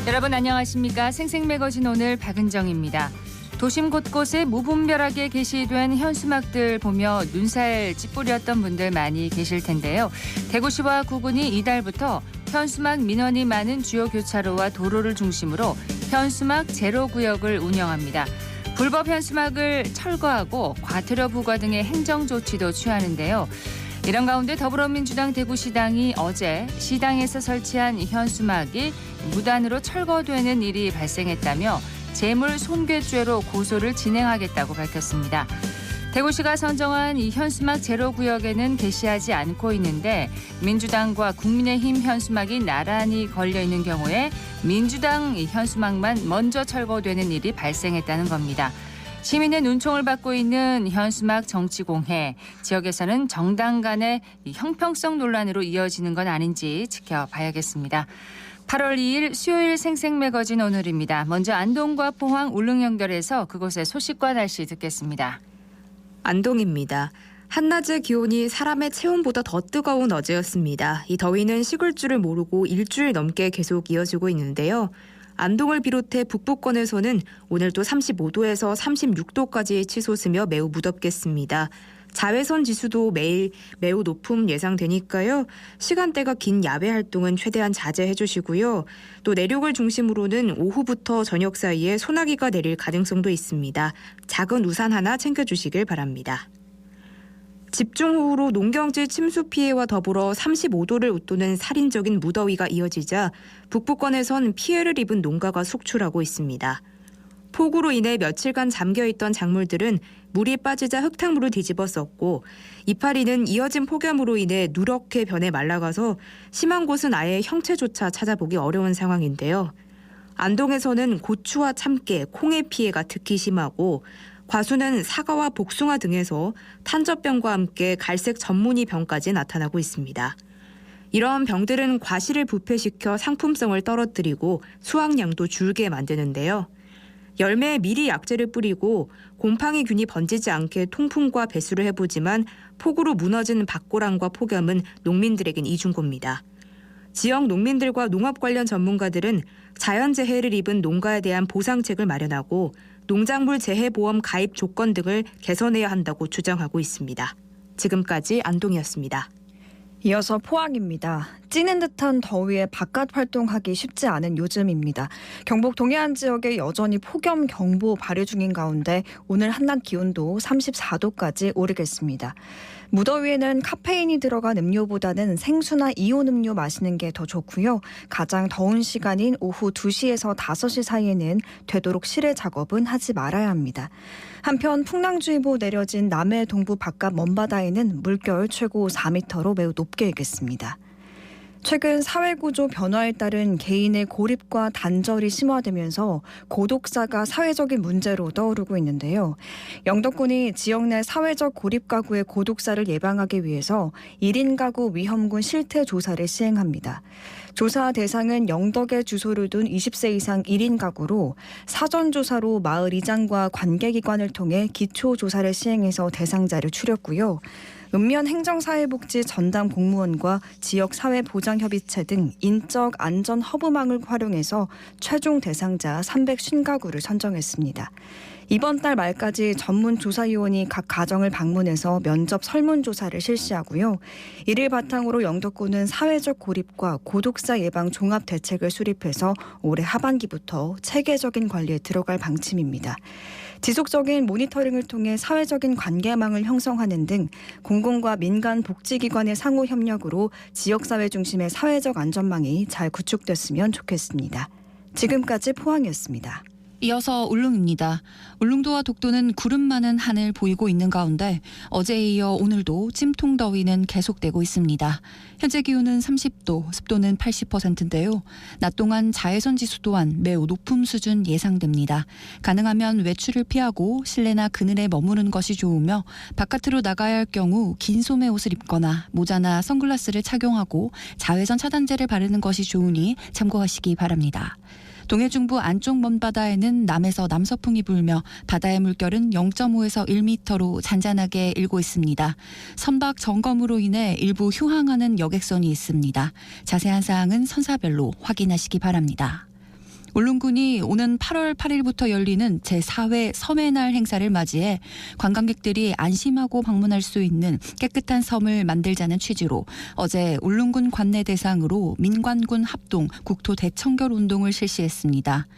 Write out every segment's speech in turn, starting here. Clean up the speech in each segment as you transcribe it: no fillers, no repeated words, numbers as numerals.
여러분 안녕하십니까? 생생매거진 오늘 박은정입니다. 도심 곳곳에 무분별하게 게시된 현수막들 보며 눈살 찌푸렸던 분들 많이 계실 텐데요. 대구시와 구군이 이달부터 현수막 민원이 많은 주요 교차로와 도로를 중심으로 현수막 제로 구역을 운영합니다. 불법 현수막을 철거하고 과태료 부과 등의 행정 조치도 취하는데요. 이런 가운데 더불어민주당 대구시당이 어제 시당에서 설치한 현수막이 무단으로 철거되는 일이 발생했다며 재물손괴죄로 고소를 진행하겠다고 밝혔습니다. 대구시가 선정한 이 현수막 제로 구역에는 게시하지 않고 있는데 민주당과 국민의힘 현수막이 나란히 걸려 있는 경우에 민주당 현수막만 먼저 철거되는 일이 발생했다는 겁니다. 시민의 눈총을 받고 있는 현수막 정치공해, 지역에서는 정당 간의 형평성 논란으로 이어지는 건 아닌지 지켜봐야겠습니다. 8월 2일 수요일 생생매거진 오늘입니다. 먼저 안동과 포항 울릉 연결해서 그곳의 소식과 날씨 듣겠습니다. 안동입니다. 한낮의 기온이 사람의 체온보다 더 뜨거운 어제였습니다. 이 더위는 식을 줄을 모르고 일주일 넘게 계속 이어지고 있는데요. 안동을 비롯해 북부권에서는 오늘도 35도에서 36도까지 치솟으며 매우 무덥겠습니다. 자외선 지수도 매일 매우 높음 예상되니까요. 시간대가 긴 야외 활동은 최대한 자제해 주시고요. 또 내륙을 중심으로는 오후부터 저녁 사이에 소나기가 내릴 가능성도 있습니다. 작은 우산 하나 챙겨주시길 바랍니다. 집중호우로 농경지 침수 피해와 더불어 35도를 웃도는 살인적인 무더위가 이어지자 북부권에선 피해를 입은 농가가 속출하고 있습니다. 폭우로 인해 며칠간 잠겨있던 작물들은 물이 빠지자 흙탕물을 뒤집어 썼고 이파리는 이어진 폭염으로 인해 누렇게 변해 말라가서 심한 곳은 아예 형체조차 찾아보기 어려운 상황인데요. 안동에서는 고추와 참깨, 콩의 피해가 특히 심하고 과수는 사과와 복숭아 등에서 탄저병과 함께 갈색 전무늬 병까지 나타나고 있습니다. 이런 병들은 과실을 부패시켜 상품성을 떨어뜨리고 수확량도 줄게 만드는데요. 열매에 미리 약재를 뿌리고 곰팡이균이 번지지 않게 통풍과 배수를 해보지만 폭우로 무너진 밭고랑과 폭염은 농민들에겐 이중고입니다. 지역 농민들과 농업 관련 전문가들은 자연재해를 입은 농가에 대한 보상책을 마련하고 농작물 재해보험 가입 조건 등을 개선해야 한다고 주장하고 있습니다. 지금까지 안동이었습니다. 이어서 포항입니다. 찌는 듯한 더위에 바깥 활동하기 쉽지 않은 요즘입니다. 경북 동해안 지역에 여전히 폭염 경보 발효 중인 가운데 오늘 한낮 기온도 34도까지 오르겠습니다. 무더위에는 카페인이 들어간 음료보다는 생수나 이온 음료 마시는 게 더 좋고요. 가장 더운 시간인 오후 2시에서 5시 사이에는 되도록 실외 작업은 하지 말아야 합니다. 한편 풍랑주의보 내려진 남해 동부 바깥 먼바다에는 물결 최고 4m로 매우 높게 일겠습니다. 최근 사회구조 변화에 따른 개인의 고립과 단절이 심화되면서 고독사가 사회적인 문제로 떠오르고 있는데요. 영덕군이 지역 내 사회적 고립 가구의 고독사를 예방하기 위해서 1인 가구 위험군 실태 조사를 시행합니다. 조사 대상은 영덕에 주소를 둔 20세 이상 1인 가구로 사전조사로 마을 이장과 관계기관을 통해 기초조사를 시행해서 대상자를 추렸고요. 읍면 행정사회복지 전담 공무원과 지역사회보장협의체 등 인적 안전 허브망을 활용해서 최종 대상자 350가구를 선정했습니다. 이번 달 말까지 전문 조사위원이 각 가정을 방문해서 면접 설문조사를 실시하고요. 이를 바탕으로 영덕군은 사회적 고립과 고독사 예방 종합대책을 수립해서 올해 하반기부터 체계적인 관리에 들어갈 방침입니다. 지속적인 모니터링을 통해 사회적인 관계망을 형성하는 등 공공과 민간 복지기관의 상호 협력으로 지역사회 중심의 사회적 안전망이 잘 구축됐으면 좋겠습니다. 지금까지 포항이었습니다. 이어서 울릉입니다. 울릉도와 독도는 구름 많은 하늘 보이고 있는 가운데 어제에 이어 오늘도 찜통 더위는 계속되고 있습니다. 현재 기온은 30도, 습도는 80%인데요. 낮 동안 자외선 지수 또한 매우 높은 수준 예상됩니다. 가능하면 외출을 피하고 실내나 그늘에 머무는 것이 좋으며 바깥으로 나가야 할 경우 긴 소매 옷을 입거나 모자나 선글라스를 착용하고 자외선 차단제를 바르는 것이 좋으니 참고하시기 바랍니다. 동해 중부 안쪽 먼바다에는 남에서 남서풍이 불며 바다의 물결은 0.5에서 1m로 잔잔하게 일고 있습니다. 선박 점검으로 인해 일부 휴항하는 여객선이 있습니다. 자세한 사항은 선사별로 확인하시기 바랍니다. 울릉군이 오는 8월 8일부터 열리는 제4회 섬의 날 행사를 맞이해 관광객들이 안심하고 방문할 수 있는 깨끗한 섬을 만들자는 취지로 어제 울릉군 관내 대상으로 민관군 합동 국토 대청결 운동을 실시했습니다.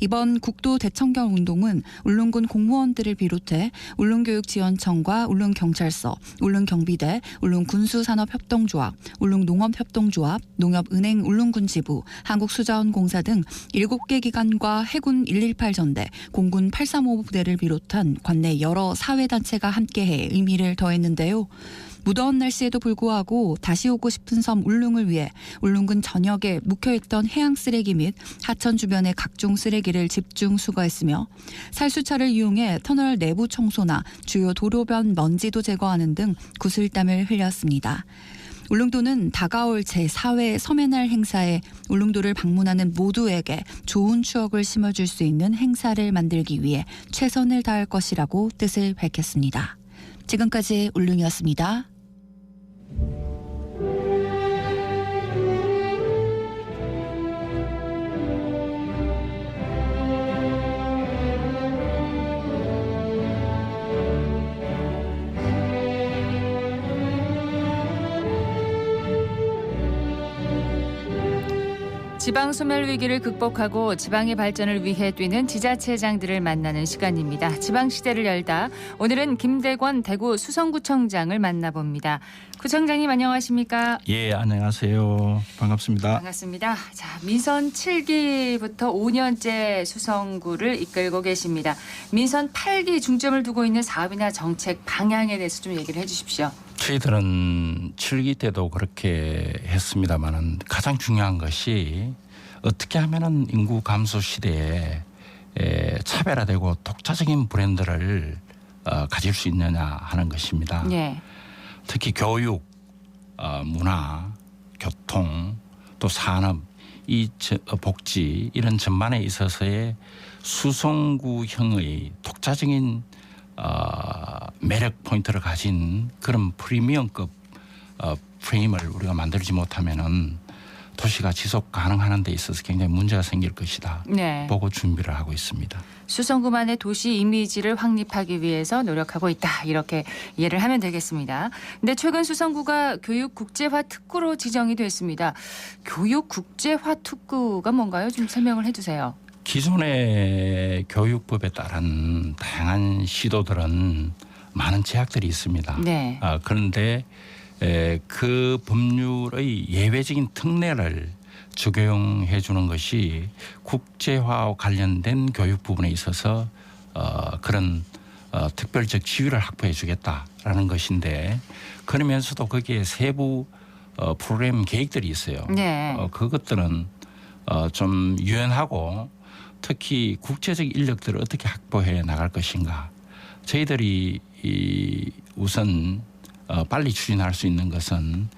이번 국토 대청결 운동은 울릉군 공무원들을 비롯해 울릉교육지원청과 울릉경찰서, 울릉경비대, 울릉군수산업협동조합, 울릉농업협동조합, 농협은행 울릉군지부, 한국수자원공사 등 7개 기관과 해군 118전대, 공군 835 부대를 비롯한 관내 여러 사회단체가 함께해 의미를 더했는데요. 무더운 날씨에도 불구하고 다시 오고 싶은 섬 울릉을 위해 울릉군 전역에 묵혀있던 해양 쓰레기 및 하천 주변의 각종 쓰레기를 집중 수거했으며 살수차를 이용해 터널 내부 청소나 주요 도로변 먼지도 제거하는 등 구슬땀을 흘렸습니다. 울릉도는 다가올 제4회 섬의 날 행사에 울릉도를 방문하는 모두에게 좋은 추억을 심어줄 수 있는 행사를 만들기 위해 최선을 다할 것이라고 뜻을 밝혔습니다. 지금까지 울릉이었습니다. 지방 소멸 위기를 극복하고 지방의 발전을 위해 뛰는 지자체장들을 만나는 시간입니다. 지방시대를 열다 오늘은 김대권 대구 수성구청장을 만나봅니다. 구청장님 안녕하십니까? 예, 안녕하세요. 반갑습니다. 반갑습니다. 자, 민선 7기부터 5년째 수성구를 이끌고 계십니다. 민선 8기 중점을 두고 있는 사업이나 정책 방향에 대해서 좀 얘기를 해 주십시오. 저희들은 7기 때도 그렇게 했습니다만은 가장 중요한 것이 어떻게 하면은 인구 감소 시대에 차별화되고 독자적인 브랜드를 가질 수 있느냐 하는 것입니다. 예. 특히 교육, 문화, 교통, 또 산업, 복지 이런 전반에 있어서의 수성구형의 독자적인 매력 포인트를 가진 그런 프리미엄급 프레임을 우리가 만들지 못하면은 도시가 지속 가능하는 데 있어서 굉장히 문제가 생길 것이다. 네. 보고 준비를 하고 있습니다. 수성구만의 도시 이미지를 확립하기 위해서 노력하고 있다. 이렇게 이해를 하면 되겠습니다. 근데 최근 수성구가 교육 국제화 특구로 지정이 됐습니다. 교육 국제화 특구가 뭔가요? 좀 설명을 해 주세요. 기존의 교육법에 따른 다양한 시도들은 많은 제약들이 있습니다. 네. 그런데 그 법률의 예외적인 특례를 적용해 주는 것이 국제화와 관련된 교육 부분에 있어서 그런 특별적 지위를 확보해 주겠다라는 것인데 그러면서도 거기에 세부 프로그램 계획들이 있어요. 네. 그것들은 좀 유연하고 특히 국제적 인력들을 어떻게 확보해 나갈 것인가. 저희들이 우선 빨리 추진할 수 있는 것은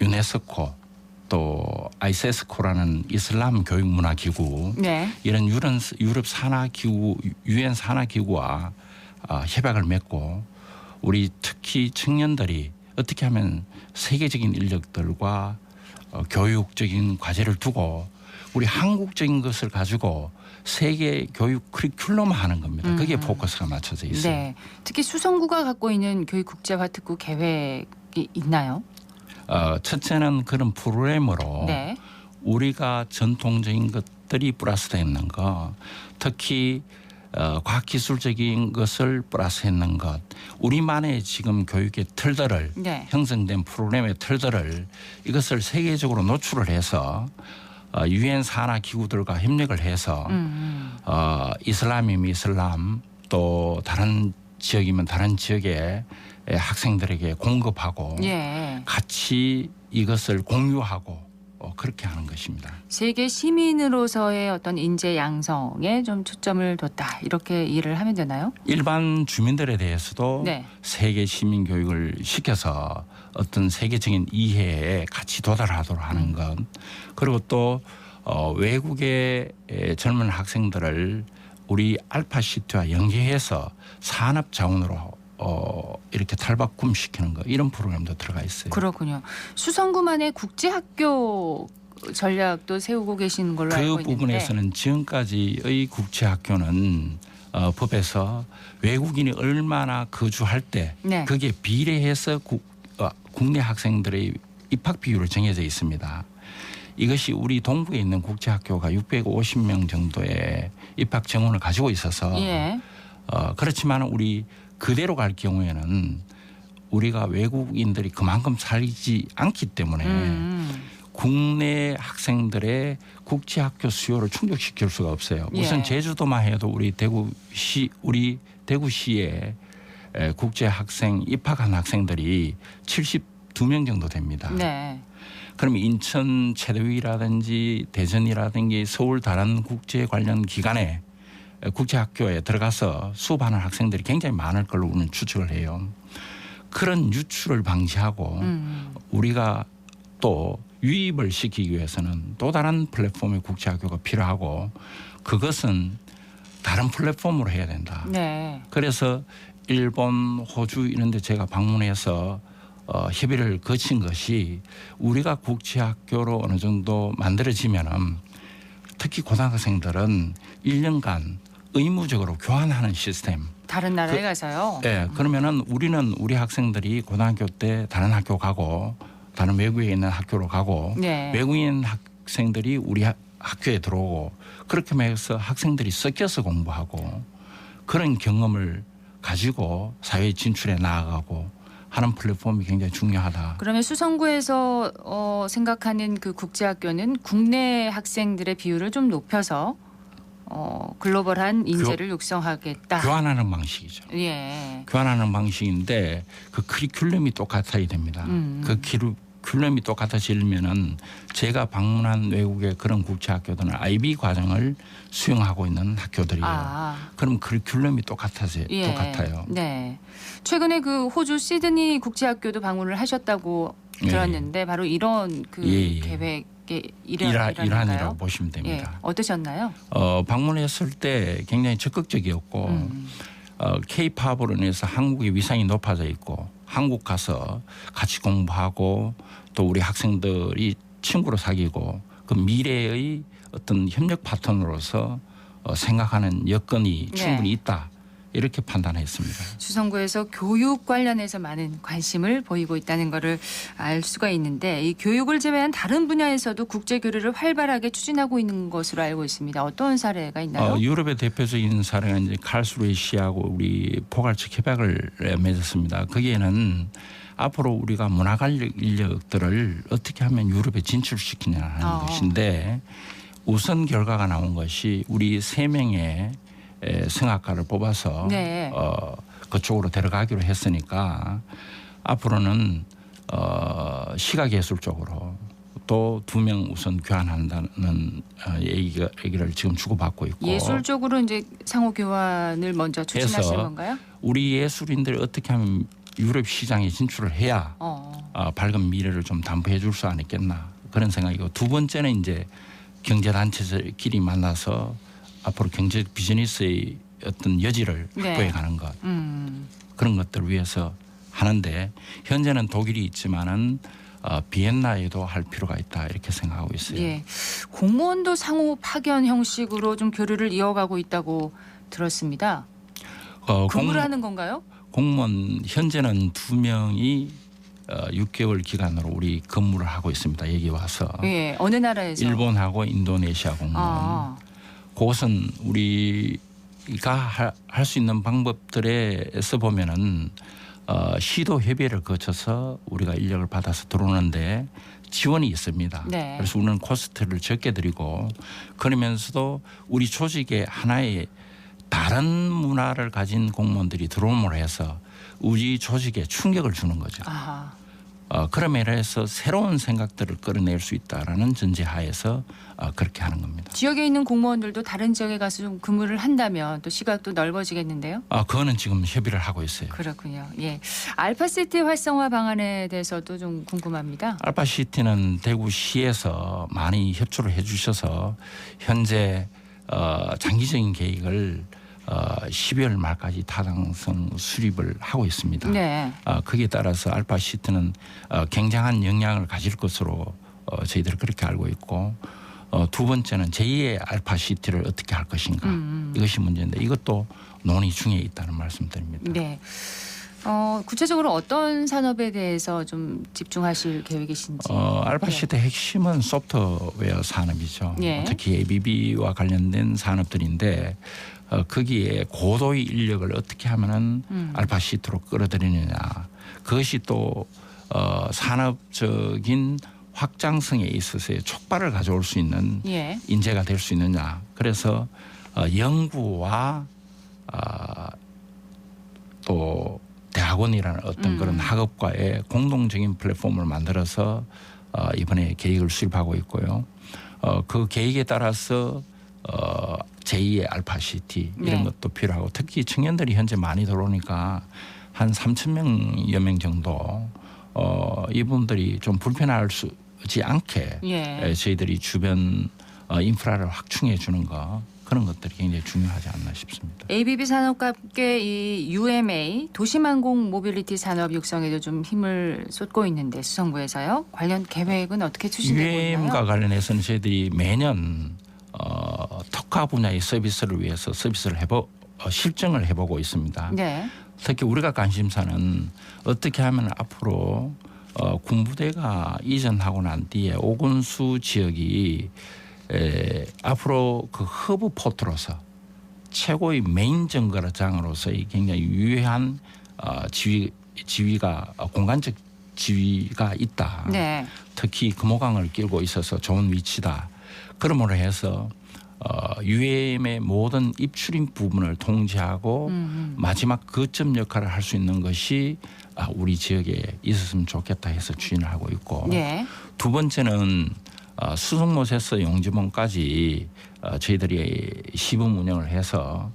유네스코 또 아이세스코라는 이슬람 교육문화기구 네. 이런 유럽 산하기구 유엔 산하기구와 협약을 맺고 우리 특히 청년들이 어떻게 하면 세계적인 인력들과 교육적인 과제를 두고 우리 한국적인 것을 가지고 세계 교육 커리큘럼 하는 겁니다. 거기에 포커스가 맞춰져 있어요. 네. 특히 수성구가 갖고 있는 교육 국제화 특구 계획이 있나요? 첫째는 그런 프로그램으로 네. 우리가 전통적인 것들이 플러스되는 것, 특히 과학기술적인 것을 플러스했는 것, 우리만의 지금 교육의 틀들을 네. 형성된 프로그램의 틀들을 이것을 세계적으로 노출을 해서 유엔 산하 기구들과 협력을 해서 이슬람이면 이슬람 또 다른 지역이면 다른 지역의 학생들에게 공급하고 예. 같이 이것을 공유하고 그렇게 하는 것입니다. 세계 시민으로서의 어떤 인재 양성에 좀 초점을 뒀다. 이렇게 이해를 하면 되나요? 일반 주민들에 대해서도 네. 세계 시민 교육을 시켜서 어떤 세계적인 이해에 같이 도달하도록 하는 것. 그리고 또 외국의 젊은 학생들을 우리 알파시티와 연계해서 산업 자원으로 이렇게 탈바꿈시키는 거 이런 프로그램도 들어가 있어요. 그렇군요. 수성구만의 국제학교 전략도 세우고 계신 걸로 알고 그 있는데. 부분에서는 지금까지의 국제학교는 법에서 외국인이 얼마나 거주할 때 네. 그게 비례해서 국내 학생들의 입학 비율을 정해져 있습니다. 이것이 우리 동부에 있는 국제학교가 650명 정도의 입학 정원을 가지고 있어서 예. 그렇지만 우리 그대로 갈 경우에는 우리가 외국인들이 그만큼 살지 않기 때문에 국내 학생들의 국제학교 수요를 충족시킬 수가 없어요. 우선 예. 제주도만 해도 우리 대구시에 국제 학생 입학한 학생들이 72명 정도 됩니다. 네. 그럼 인천 최대위라든지 대전이라든지 서울 다른 국제 관련 기관에 국제학교에 들어가서 수업하는 학생들이 굉장히 많을 걸로 우리는 추측을 해요. 그런 유출을 방지하고 우리가 또 유입을 시키기 위해서는 또 다른 플랫폼의 국제학교가 필요하고 그것은 다른 플랫폼으로 해야 된다. 네. 그래서 일본, 호주 이런 데 제가 방문해서 협의를 거친 것이 우리가 국제학교로 어느 정도 만들어지면은 특히 고등학생들은 1년간 의무적으로 교환하는 시스템. 다른 나라에 가서요. 네, 그러면은 우리는 우리 학생들이 고등학교 때 다른 학교 가고 다른 외국에 있는 학교로 가고 네. 외국인 학생들이 우리 학교에 들어오고 그렇게 해서 학생들이 섞여서 공부하고 그런 경험을 가지고 사회 진출에 나아가고 하는 플랫폼이 굉장히 중요하다. 그러면 수성구에서 생각하는 그 국제학교는 국내 학생들의 비율을 좀 높여서 글로벌한 인재를 육성하겠다. 교환하는 방식이죠. 예. 교환하는 방식인데 그 커리큘럼이 똑같아야 됩니다. 그 커리큘럼이 똑같아지려면은 제가 방문한 외국의 그런 국제학교들은 IB 과정을 수용하고 있는 학교들이에요. 그럼 커리큘럼이 예. 똑같아요. 네. 최근에 그 호주 시드니 국제학교도 방문을 하셨다고 들었는데 바로 이런 그 계획의 일환이라고 보시면 됩니다. 예. 어떠셨나요? 방문했을 때 굉장히 적극적이었고 K-팝으로 인해서 한국의 위상이 높아져 있고 한국 가서 같이 공부하고 또 우리 학생들이 친구로 사귀고 그 미래의 어떤 협력 파트너로서 생각하는 여건이 충분히 있다. 이렇게 판단했습니다. 수성구에서 교육 관련해서 많은 관심을 보이고 있다는 것을 알 수가 있는데 이 교육을 제외한 다른 분야에서도 국제 교류를 활발하게 추진하고 있는 것으로 알고 있습니다. 어떤 사례가 있나요? 유럽의 대표적인 사례가 이제 칼스루이시하고 우리 포괄적 협약을 맺었습니다. 거기에는 앞으로 우리가 문화관련 인력들을 어떻게 하면 유럽에 진출시키냐는 것인데 우선 결과가 나온 것이 우리 3명의 성악가를 뽑아서 네. 그쪽으로 데려가기로 했으니까 앞으로는 시각예술 쪽으로 또 2명 우선 교환한다는 얘기를 지금 주고받고 있고 예술 쪽으로 이제 상호 교환을 먼저 추진하실 건가요? 우리 예술인들이 어떻게 하면 유럽 시장에 진출을 해야 밝은 미래를 좀 담보해 줄 수 않겠나 그런 생각이고 두 번째는 이제 경제단체들끼리 만나서 앞으로 경제 비즈니스의 어떤 여지를 확보해 가는 것 그런 것들을 위해서 하는데 현재는 독일이 있지만은 비엔나에도 할 필요가 있다 이렇게 생각하고 있어요. 예. 공무원도 상호 파견 형식으로 좀 교류를 이어가고 있다고 들었습니다. 근무를 하는 건가요? 공무원 현재는 2명이 6개월 기간으로 우리 근무를 하고 있습니다. 여기 와서. 예. 어느 나라에서? 일본하고 인도네시아 공무원. 그것은 우리가 할 수 있는 방법들에서 보면은 시도 협의를 거쳐서 우리가 인력을 받아서 들어오는데 지원이 있습니다. 네. 그래서 우리는 코스트를 적게 드리고 그러면서도 우리 조직의 하나의 다른 문화를 가진 공무원들이 들어옴으로 해서 우리 조직에 충격을 주는 거죠. 그럼으로 해서 새로운 생각들을 끌어낼 수 있다라는 전제하에서 그렇게 하는 겁니다. 지역에 있는 공무원들도 다른 지역에 가서 좀 근무를 한다면 또 시각도 넓어지겠는데요? 그거는 지금 협의를 하고 있어요. 그렇군요. 예, 알파시티 활성화 방안에 대해서도 좀 궁금합니다. 알파시티는 대구시에서 많이 협조를 해주셔서 현재 장기적인 계획을 12월 말까지 타당성 수립을 하고 있습니다. 네. 거기에 따라서 알파시티는 굉장한 영향을 가질 것으로 저희들이 그렇게 알고 있고 두 번째는 제2의 알파시티를 어떻게 할 것인가 이것이 문제인데 이것도 논의 중에 있다는 말씀드립니다. 네. 구체적으로 어떤 산업에 대해서 좀 집중하실 계획이신지. 알파시티의 핵심은 소프트웨어 산업이죠. 예. 특히 ABB와 관련된 산업들인데 거기에 고도의 인력을 어떻게 하면은 알파시티로 끌어들이느냐. 그것이 또 산업적인 확장성에 있어서의 촉발을 가져올 수 있는 예. 인재가 될 수 있느냐. 그래서 연구와 또 대학원이라는 어떤 그런 학업과의 공동적인 플랫폼을 만들어서 이번에 계획을 수립하고 있고요. 그 계획에 따라서 제2의 알파시티 이런 네. 것도 필요하고 특히 청년들이 현재 많이 들어오니까 한 3,000명여 명 정도 이분들이 좀 불편할 수지 않게 예. 저희들이 주변 인프라를 확충해 주는 거 그런 것들이 굉장히 중요하지 않나 싶습니다. ABB 산업과 함께 이 UMA 도시망공 모빌리티 산업 육성에도 좀 힘을 쏟고 있는데 수성구에서요. 관련 계획은 어떻게 추진되고 UM과 있나요? 관련해서는 저희들이 매년 특화 분야의 서비스를 위해서 서비스를 실증을 해보고 있습니다. 네. 특히 우리가 관심사는 어떻게 하면 앞으로 군부대가 이전하고 난 뒤에 오군수 지역이 앞으로 그 허브 포트로서 최고의 메인 정거장으로서의 굉장히 유효한 지위가 공간적 지위가 있다. 네. 특히 금호강을 끼고 있어서 좋은 위치다. 그러므로 해서 UM의 모든 입출입 부분을 통제하고 마지막 거점 역할을 할 수 있는 것이 우리 지역에 있었으면 좋겠다 해서 추진을 하고 있고 네. 두 번째는 수성못에서 용지봉까지 저희들이 시범 운영을 해서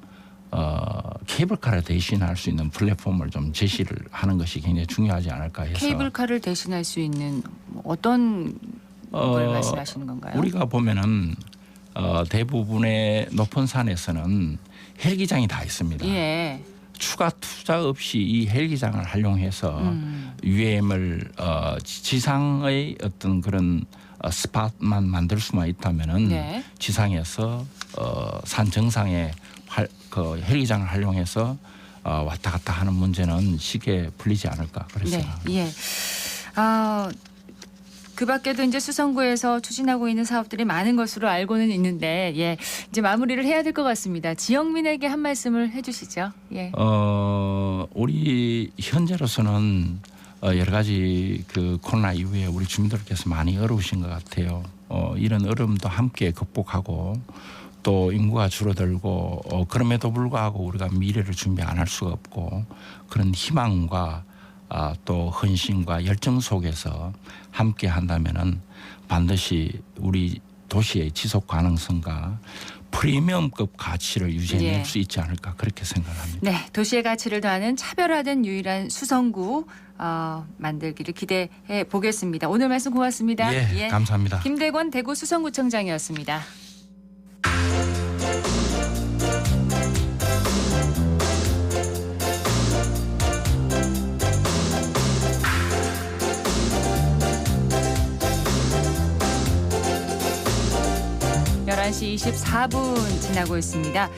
케이블카를 대신할 수 있는 플랫폼을 좀 제시를 하는 것이 굉장히 중요하지 않을까 해서 케이블카를 대신할 수 있는 어떤 걸 말씀하시는 건가요? 우리가 보면은 대부분의 높은 산에서는 헬기장이 다 있습니다. 예. 추가 투자 없이 이 헬기장을 활용해서 UM을 지상의 어떤 그런 스팟만 만들 수만 있다면은 네. 지상에서 산 정상에 그 헬기장을 활용해서 왔다 갔다 하는 문제는 쉽게 풀리지 않을까 그래서. 네. 예. 그 밖에도 이제 수성구에서 추진하고 있는 사업들이 많은 것으로 알고는 있는데, 예, 이제 마무리를 해야 될 것 같습니다. 지역민에게 한 말씀을 해주시죠. 예. 우리 현재로서는 여러 가지 그 코로나 이후에 우리 주민들께서 많이 어려우신 것 같아요. 이런 어려움도 함께 극복하고 또 인구가 줄어들고 그럼에도 불구하고 우리가 미래를 준비 안 할 수가 없고 그런 희망과 또 헌신과 열정 속에서 함께 한다면은 반드시 우리 도시의 지속 가능성과 프리미엄급 가치를 유지해낼 예. 수 있지 않을까 그렇게 생각합니다. 네, 도시의 가치를 더하는 차별화된 유일한 수성구 만들기를 기대해 보겠습니다. 오늘 말씀 고맙습니다. 예, 감사합니다. 김대권 대구 수성구청장이었습니다. (11시 24분) 지나고 있습니다.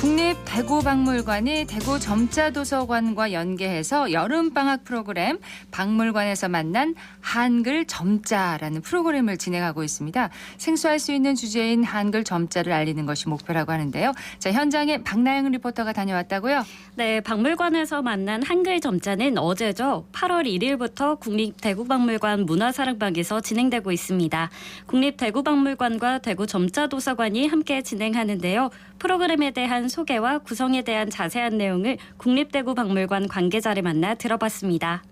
국립대구박물관이 대구 점자도서관과 연계해서 여름방학 프로그램 박물관에서 만난 한글 점자라는 프로그램을 진행하고 있습니다. 생소할 수 있는 주제인 한글 점자를 알리는 것이 목표라고 하는데요. 자, 현장에 박나영 리포터가 다녀왔다고요? 네, 박물관에서 만난 한글 점자는 어제죠. 8월 1일부터 국립대구박물관 문화사랑방에서 진행되고 있습니다. 국립대구박물관과 대구점자도서관이 함께 진행하는데요. 프로그램에 대한 소개와 구성에 대한 자세한 내용을 국립대구박물관 관계자를 만나 들어봤습니다.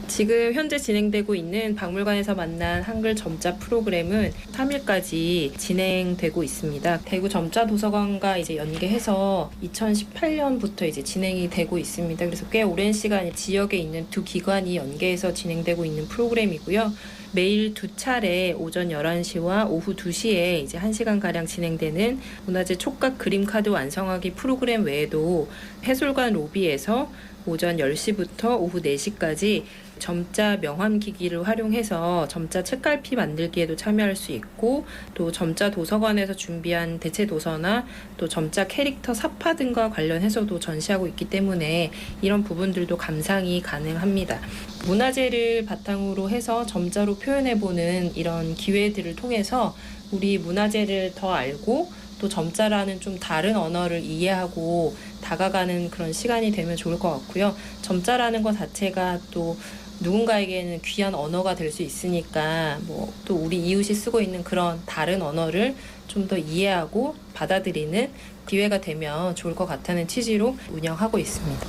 지금 현재 진행되고 있는 박물관에서 만난 한글 점자 프로그램은 3일까지 진행되고 있습니다. 대구 점자 도서관과 이제 연계해서 2018년부터 이제 진행이 되고 있습니다. 그래서 꽤 오랜 시간 지역에 있는 두 기관이 연계해서 진행되고 있는 프로그램이고요. 매일 두 차례 오전 11시와 오후 2시에 이제 1시간가량 진행되는 문화재 촉각 그림 카드 완성하기 프로그램 외에도 해술관 로비에서 오전 10시부터 오후 4시까지 점자 명함 기기를 활용해서 점자 책갈피 만들기에도 참여할 수 있고 또 점자 도서관에서 준비한 대체 도서나 또 점자 캐릭터 사파 등과 관련해서도 전시하고 있기 때문에 이런 부분들도 감상이 가능합니다. 문화재를 바탕으로 해서 점자로 표현해보는 이런 기회들을 통해서 우리 문화재를 더 알고 또 점자라는 좀 다른 언어를 이해하고 다가가는 그런 시간이 되면 좋을 것 같고요. 점자라는 것 자체가 또 누군가에게는 귀한 언어가 될 수 있으니까 뭐 또 우리 이웃이 쓰고 있는 그런 다른 언어를 좀 더 이해하고 받아들이는 기회가 되면 좋을 것 같다는 취지로 운영하고 있습니다.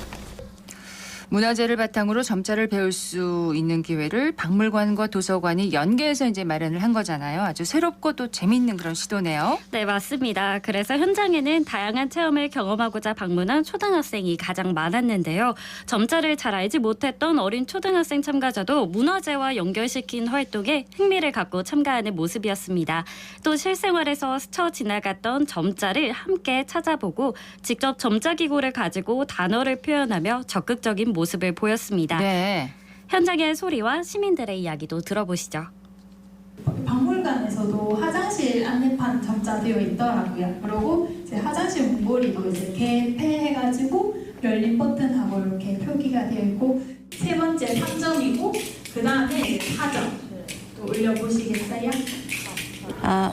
문화재를 바탕으로 점자를 배울 수 있는 기회를 박물관과 도서관이 연계해서 이제 마련을 한 거잖아요. 아주 새롭고 또 재미있는 그런 시도네요. 네, 맞습니다. 그래서 현장에는 다양한 체험을 경험하고자 방문한 초등학생이 가장 많았는데요. 점자를 잘 알지 못했던 어린 초등학생 참가자도 문화재와 연결시킨 활동에 흥미를 갖고 참가하는 모습이었습니다. 또 실생활에서 스쳐 지나갔던 점자를 함께 찾아보고 직접 점자기구를 가지고 단어를 표현하며 적극적인 모습을 보였습니다. 네. 현장의 소리와 시민들의 이야기도 들어보시죠. 박물관에서도 화장실 안내판 점자되어 있더라고요. 그리고 이제 화장실 문고리도 이제 개폐해가지고 열린 버튼하고 이렇게 표기가 되어 있고 세 번째 3점이고 그 다음에 이제 4점 또 올려보시겠어요?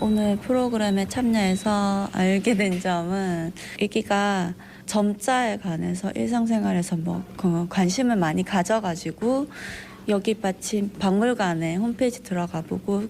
오늘 프로그램에 참여해서 알게 된 점은 애기가 점자에 관해서 일상생활에서 관심을 많이 가져가지고 여기 마침 박물관에 홈페이지 들어가 보고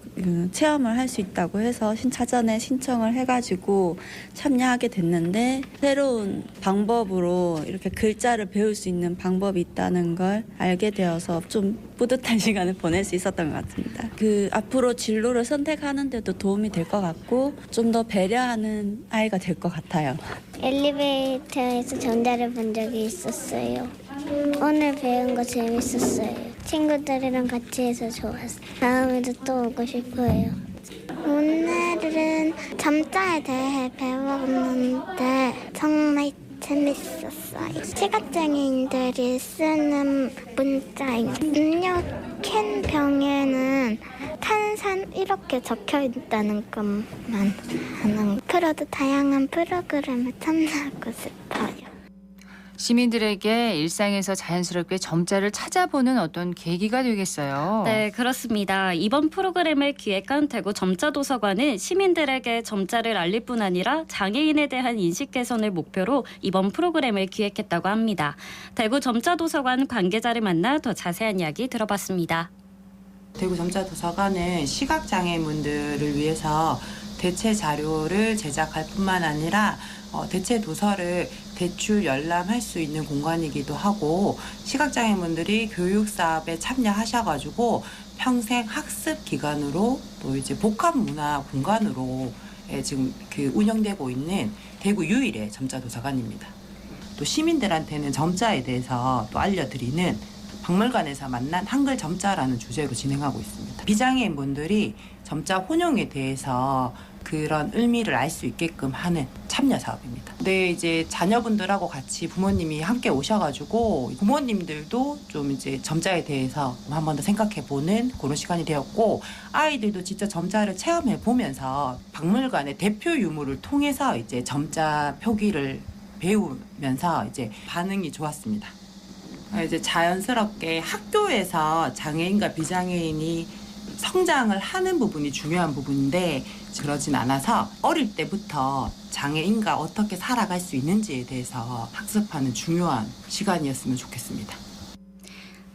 체험을 할 수 있다고 해서 사전에 신청을 해가지고 참여하게 됐는데 새로운 방법으로 이렇게 글자를 배울 수 있는 방법이 있다는 걸 알게 되어서 좀 뿌듯한 시간을 보낼 수 있었던 것 같습니다. 앞으로 진로를 선택하는 데도 도움이 될 것 같고 좀 더 배려하는 아이가 될 것 같아요. 엘리베이터에서 점자를 본 적이 있었어요. 오늘 배운 거 재밌었어요. 친구들이랑 같이 해서 좋았어요. 다음에도 또 오고 싶어요. 오늘은 점자에 대해 배웠는데 정말 재밌었어요. 시각장애인들이 쓰는 문자예요. 음료 캔 병에는 탄산 이렇게 적혀 있다는 것만 아는 앞으로도 다양한 프로그램에 참여하고 싶어요. 시민들에게 일상에서 자연스럽게 점자를 찾아보는 어떤 계기가 되겠어요. 네, 그렇습니다. 이번 프로그램을 기획한 대구 점자도서관은 시민들에게 점자를 알릴 뿐 아니라 장애인에 대한 인식 개선을 목표로 이번 프로그램을 기획했다고 합니다. 대구 점자도서관 관계자를 만나 더 자세한 이야기 들어봤습니다. 대구 점자도서관은 시각장애인분들을 위해서 대체 자료를 제작할 뿐만 아니라 대체 도서를 대출 열람할 수 있는 공간이기도 하고 시각장애인분들이 교육 사업에 참여하셔가지고 평생 학습 기관으로 또 이제 복합 문화 공간으로 지금 운영되고 있는 대구 유일의 점자도서관입니다. 또 시민들한테는 점자에 대해서 또 알려드리는 박물관에서 만난 한글 점자라는 주제로 진행하고 있습니다. 비장애인분들이 점자 혼용에 대해서 그런 의미를 알 수 있게끔 하는 참여 사업입니다. 네, 이제 자녀분들하고 같이 부모님이 함께 오셔가지고 부모님들도 좀 이제 점자에 대해서 한 번 더 생각해보는 그런 시간이 되었고 아이들도 직접 점자를 체험해 보면서 박물관의 대표 유물을 통해서 이제 점자 표기를 배우면서 이제 반응이 좋았습니다. 이제 자연스럽게 학교에서 장애인과 비장애인이 성장을 하는 부분이 중요한 부분인데 그러진 않아서 어릴 때부터 장애인과 어떻게 살아갈 수 있는지에 대해서 학습하는 중요한 시간이었으면 좋겠습니다.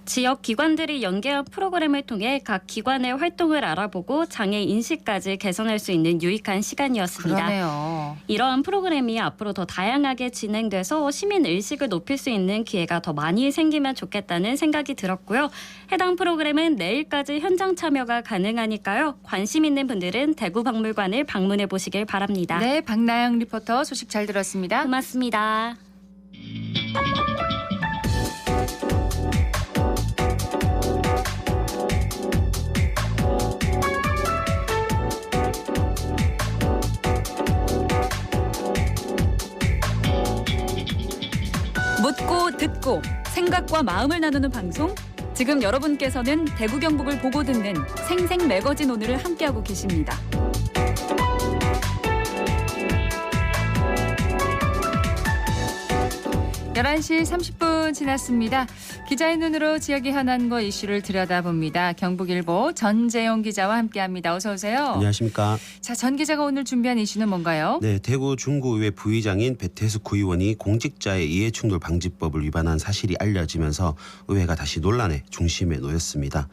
지역 기관들이 연계한 프로그램을 통해 각 기관의 활동을 알아보고 장애 인식까지 개선할 수 있는 유익한 시간이었습니다. 그러네요. 이러한 프로그램이 앞으로 더 다양하게 진행돼서 시민 의식을 높일 수 있는 기회가 더 많이 생기면 좋겠다는 생각이 들었고요. 해당 프로그램은 내일까지 현장 참여가 가능하니까요. 관심 있는 분들은 대구 박물관을 방문해 보시길 바랍니다. 네, 박나영 리포터 소식 잘 들었습니다. 고맙습니다. 묻고 듣고 생각과 마음을 나누는 방송 지금 여러분께서는 대구 경북을 보고 듣는 생생 매거진 오늘을 함께하고 계십니다. 11시 30분 지났습니다. 기자의 눈으로 지역의 현안과 이슈를 들여다봅니다. 경북일보 전재용 기자와 함께합니다. 어서 오세요. 안녕하십니까. 자, 전 기자가 오늘 준비한 이슈는 뭔가요? 네, 대구 중구의회 부의장인 배태숙 구의원이 공직자의 이해충돌 방지법을 위반한 사실이 알려지면서 의회가 다시 논란의 중심에 놓였습니다.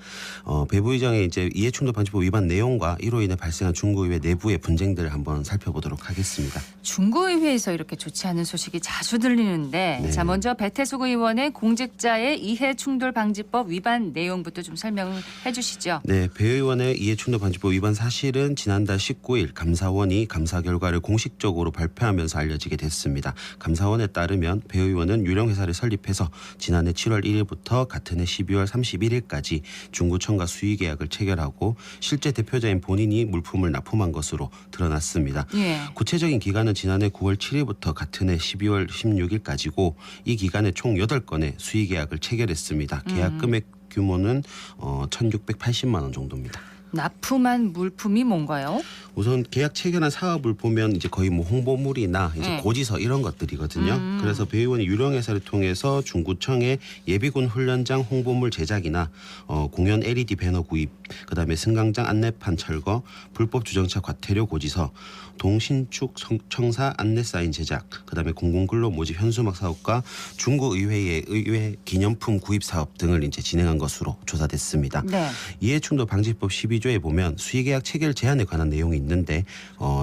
배 부의장의 이제 이해충돌 방지법 위반 내용과 이로 인해 발생한 중구의회 내부의 분쟁들을 한번 살펴보도록 하겠습니다. 중구의회에서 이렇게 좋지 않은 소식이 자주 들리는데 네. 자, 먼저 배태숙 의원의 공직자의 이해충돌 방지법 위반 내용부터 좀 설명을 해주시죠. 네, 배 의원의 이해충돌 방지법 위반 사실은 지난달 19일 감사원이 감사 결과를 공식적으로 발표하면서 알려지게 됐습니다. 감사원에 따르면 배 의원은 유령회사를 설립해서 지난해 7월 1일부터 같은 해 12월 31일까지 중구청과 수의계약을 체결하고 실제 대표자인 본인이 물품을 납품한 것으로 드러났습니다. 예. 구체적인 기간은 지난해 9월 7일부터 같은 해 12월 16일까지고 이 기간에 총 8건의 수의계약을 체결했습니다. 계약 금액 규모는 1,680만 원 정도입니다. 납품한 물품이 뭔가요? 우선 계약 체결한 사업을 보면 이제 거의 뭐 홍보물이나 이제 고지서 이런 것들이거든요. 그래서 배 의원이 유령회사를 통해서 중구청에 예비군 훈련장 홍보물 제작이나 공연 LED 배너 구입, 그다음에 승강장 안내판 철거, 불법 주정차 과태료 고지서, 동신축 청사 안내 사인 제작, 그다음에 공공근로 모집 현수막 사업과 중구의회의 의회 기념품 구입 사업 등을 이제 진행한 것으로 조사됐습니다. 네. 이해충돌 방지법 12조에 보면 수의계약 체결 제한에 관한 내용이 있는데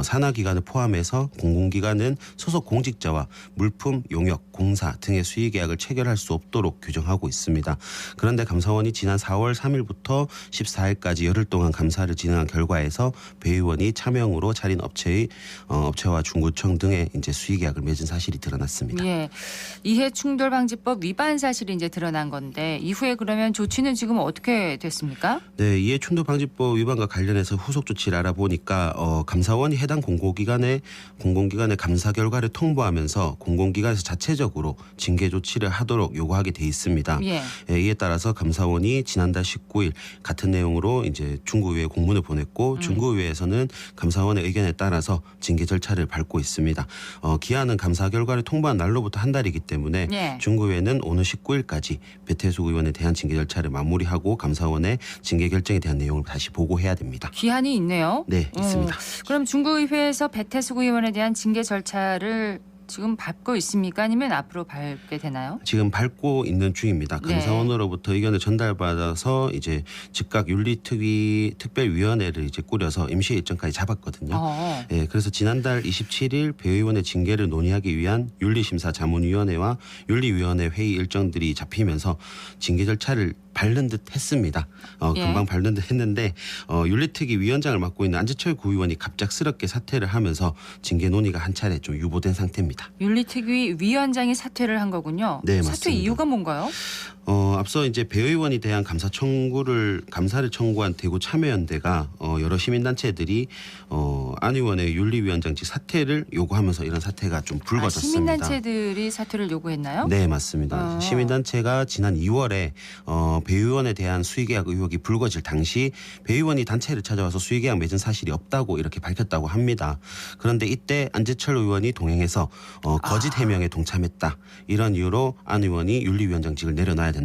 산하기관을 포함해서 공공기관은 소속 공직자와 물품, 용역, 공사 등의 수의계약을 체결할 수 없도록 규정하고 있습니다. 그런데 감사원이 지난 4월 3일부터 14일까지 열흘 동안 감사를 진행한 결과에서 배 의원이 차명으로 차린 업체와 중구청 등의 이제 수의계약을 맺은 사실이 드러났습니다. 예, 이해충돌 방지법 위반 사실이 이제 드러난 건데 이후에 그러면 조치는 지금 어떻게 됐습니까? 네, 이해충돌 방지법 위반과 관련해서 후속 조치를 알아보니까 감사원이 해당 공공기관의 감사 결과를 통보하면서 공공기관에서 자체적으로 징계 조치를 하도록 요구하게 돼 있습니다. 예. 이에 따라서 감사원이 지난달 19일 같은 내용으로 이제 중구의회에 공문을 보냈고 중구의회에서는 감사원의 의견에 따라서 징계 절차를 밟고 있습니다. 기한은 감사 결과를 통보한 날로부터 한 달이기 때문에 예. 중구의회는 오늘 19일까지 배태숙 의원에 대한 징계 절차를 마무리하고 감사원의 징계 결정에 대한 내용을 다시 보고해야 됩니다. 기한이 있네요. 네, 있습니다. 그럼 중구의회에서 배태숙 의원에 대한 징계 절차를 지금 밟고 있습니까? 아니면 앞으로 밟게 되나요? 지금 밟고 있는 중입니다. 네. 감사원으로부터 의견을 전달받아서 이제 즉각 윤리특위 특별위원회를 이제 꾸려서 임시 일정까지 잡았거든요. 예, 그래서 지난달 27일 배 의원의 징계를 논의하기 위한 윤리심사 자문위원회와 윤리위원회 회의 일정들이 잡히면서 징계 절차를 밟는 듯 했습니다. 금방 밟는 듯 했는데 윤리특위 위원장을 맡고 있는 안재철 구의원이 갑작스럽게 사퇴를 하면서 징계 논의가 한 차례 좀 유보된 상태입니다. 윤리특위 위원장이 사퇴를 한 거군요. 네, 사퇴 맞습니다. 이유가 뭔가요? 앞서 이제 배 의원에 대한 감사를 청구한 대구 참여연대가 여러 시민단체들이 안 의원의 윤리위원장직 사퇴를 요구하면서 이런 사태가 좀 불거졌습니다. 시민단체들이 사퇴를 요구했나요? 네, 맞습니다. 시민단체가 지난 2월에 배 의원에 대한 수의계약 의혹이 불거질 당시 배 의원이 단체를 찾아와서 수의계약 맺은 사실이 없다고 이렇게 밝혔다고 합니다. 그런데 이때 안재철 의원이 동행해서 거짓 해명에 동참했다. 이런 이유로 안 의원이 윤리위원장직을 내려놔야 된다.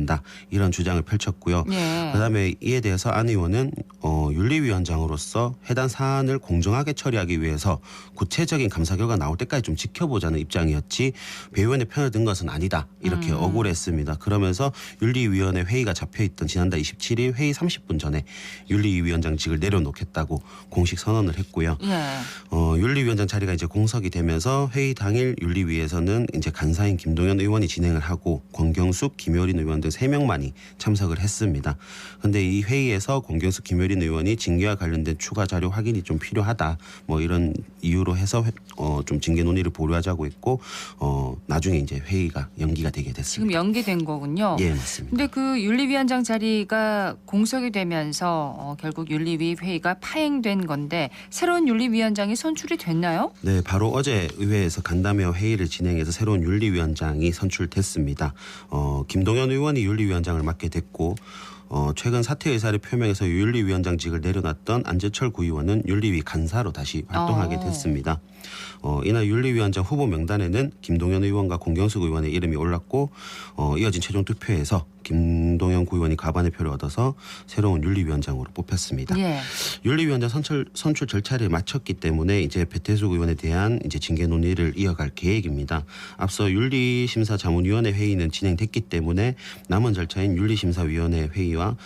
이런 주장을 펼쳤고요. 예. 그다음에 이에 대해서 안 의원은 윤리위원장으로서 해당 사안을 공정하게 처리하기 위해서 구체적인 감사 결과 나올 때까지 좀 지켜보자는 입장이었지 배 의원의 편을 든 것은 아니다. 이렇게 억울했습니다. 그러면서 윤리위원회 회의가 잡혀있던 지난달 27일 회의 30분 전에 윤리위원장직을 내려놓겠다고 공식 선언을 했고요. 예. 윤리위원장 자리가 이제 공석이 되면서 회의 당일 윤리위에서는 이제 간사인 김동연 의원이 진행을 하고 권경숙, 김효린 의원 등 3명만이 참석을 했습니다. 그런데 이 회의에서 권경숙, 김효린 의원이 징계와 관련된 추가 자료 확인이 좀 필요하다. 뭐 이런 이유로 해서 좀 징계 논의를 보류하자고 했고 나중에 이제 회의가 연기가 되게 됐습니다. 지금 연기된 거군요. 예, 맞습니다. 근데 그 윤리위원장 윤리위원장 자리가 공석이 되면서 결국 윤리위 회의가 파행된 건데 새로운 윤리위원장이 선출이 됐나요? 네, 바로 어제 의회에서 간담회 회의를 진행해서 새로운 윤리위원장이 선출됐습니다. 김동연 의원이 윤리위원장을 맡게 됐고 최근 사퇴 의사를 표명해서 윤리위원장직을 내려놨던 안재철 구의원은 윤리위 간사로 다시 활동하게 됐습니다. 이날 윤리위원장 후보 명단에는 김동연 의원과 공경숙 의원의 이름이 올랐고 이어진 최종 투표에서 김동연 구의원이 과반의 표를 얻어서 새로운 윤리위원장으로 뽑혔습니다. 예. 윤리위원장 선출 절차를 마쳤기 때문에 이제 배태숙 의원에 대한 이제 징계 논의를 이어갈 계획입니다. 앞서 윤리심사자문위원회 회의는 진행됐기 때문에 남은 절차인 윤리심사위원회 회의와